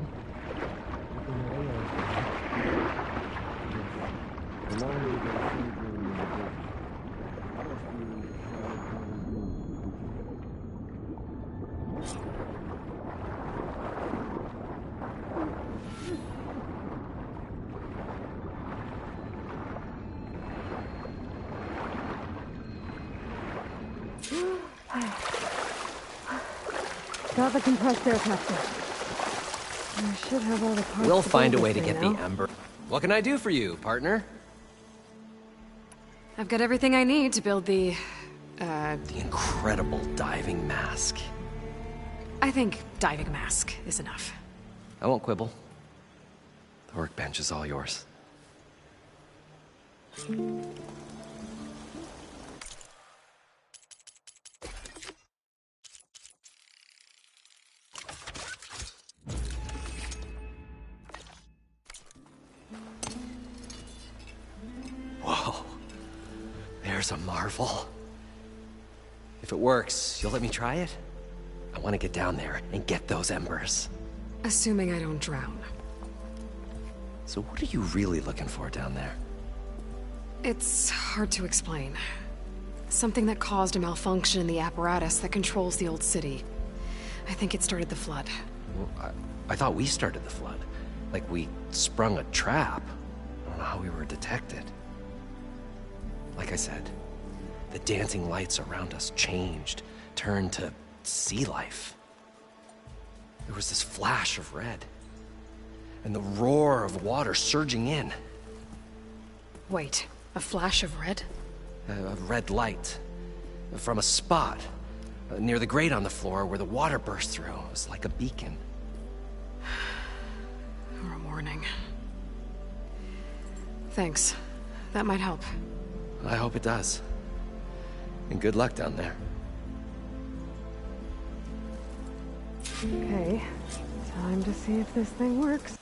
the longer you get to see during your visit, Got the compressed air capsule. I should have all the parts. We'll find a way to this get thing the now. Ember. What can I do for you, partner? I've got everything I need to build the incredible diving mask. I think diving mask is enough. I won't quibble. The workbench is all yours. Whoa. There's a marvel. If it works, you'll let me try it? I want to get down there and get those embers. Assuming I don't drown. So what are you really looking for down there? It's hard to explain. Something that caused a malfunction in the apparatus that controls the old city. I think it started the flood. Well, I thought we started the flood. Like we sprung a trap. I don't know how we were detected. Like I said, the dancing lights around us changed, turned to sea life. There was this flash of red, and the roar of water surging in. Wait, a flash of red? A red light from a spot near the grate on the floor where the water burst through. It was like a beacon. Or a warning. Thanks. That might help. I hope it does. And good luck down there. Okay, time to see if this thing works.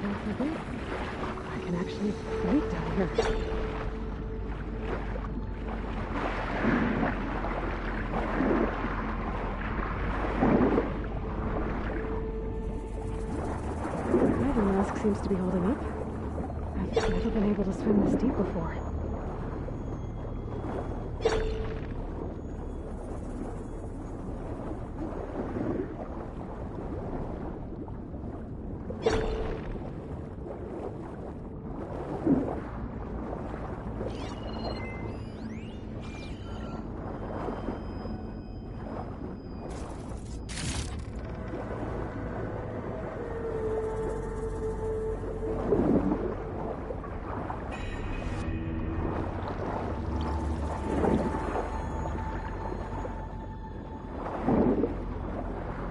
I can actually float down here. Seems to be holding up. I've never been able to swim this deep before.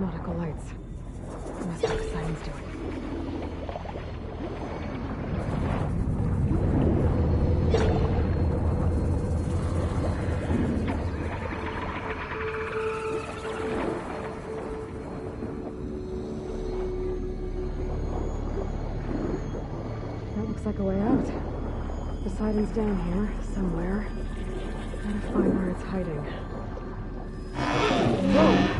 Nautical lights. Must be the sirens doing. That looks like a way out. Poseidon's down here, somewhere. Gotta find where it's hiding. Whoa!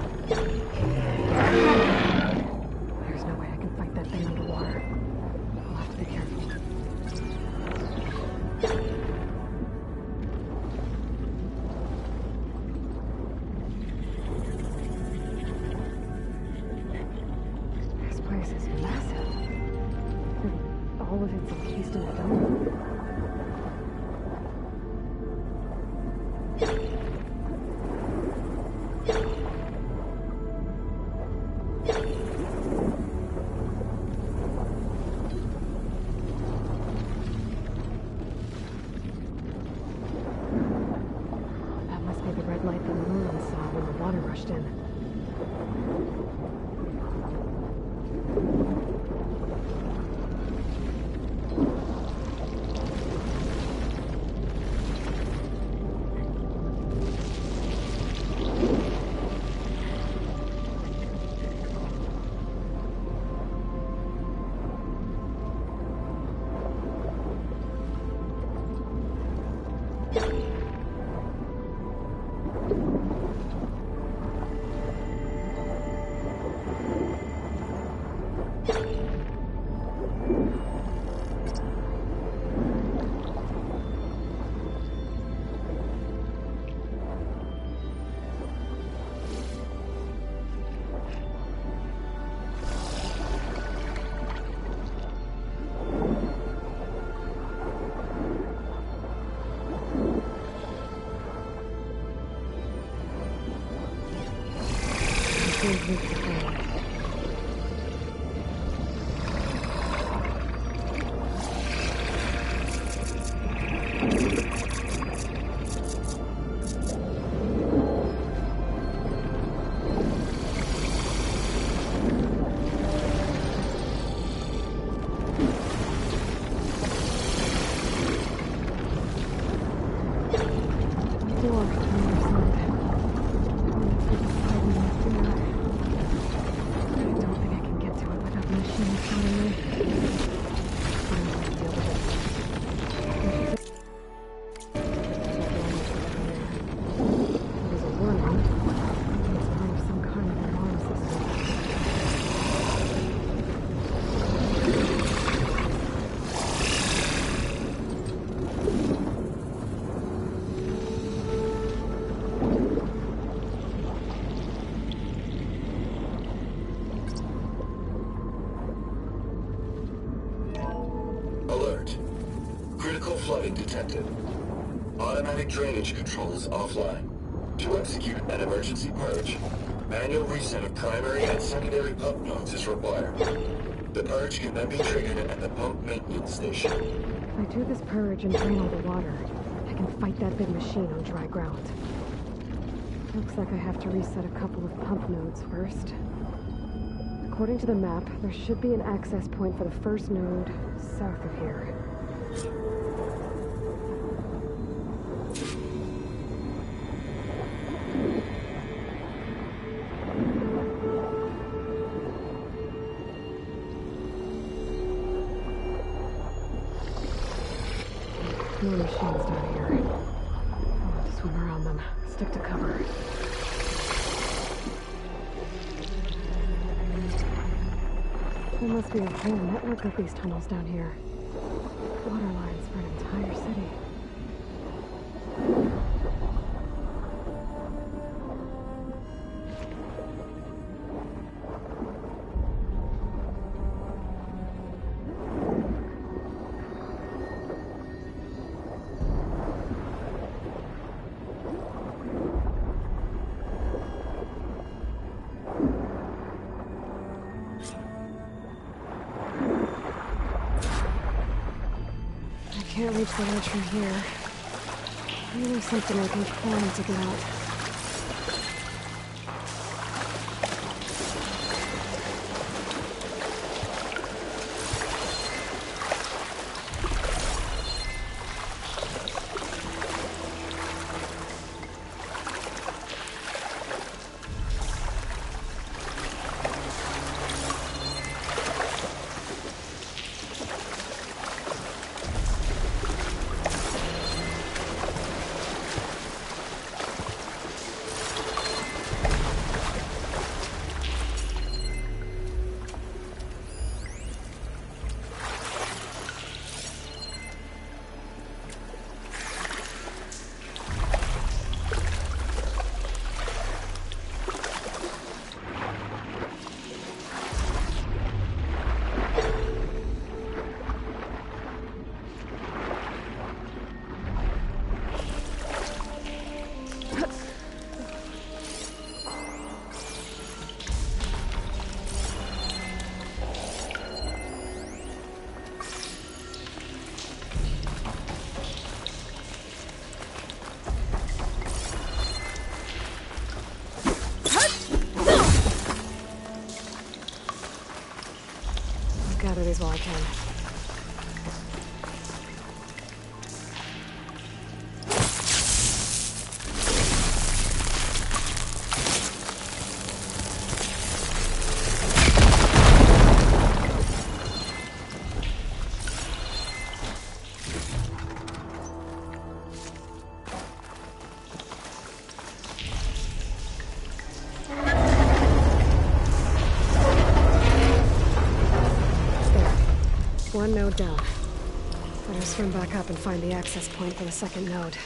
There's no way I can fight that thing underwater. I'll have to be careful. This place is massive. And all of it's encased in a dome. Alert. Critical flooding detected. Automatic drainage controls offline. To execute an emergency purge, manual reset of primary and secondary pump nodes is required. The purge can then be triggered at the pump maintenance station. If I do this purge and drain all the water, I can fight that big machine on dry ground. Looks like I have to reset a couple of pump nodes first. According to the map, there should be an access point for the first node south of here. More machines down here. I want to swim around them. Stick to cover. There must be a whole network of these tunnels down here. Water lines for an entire city. Can't reach the ledge from here. Maybe something I can climb to get out. Gather these while I can. One node down. Better swim back up and find the access point for the second node.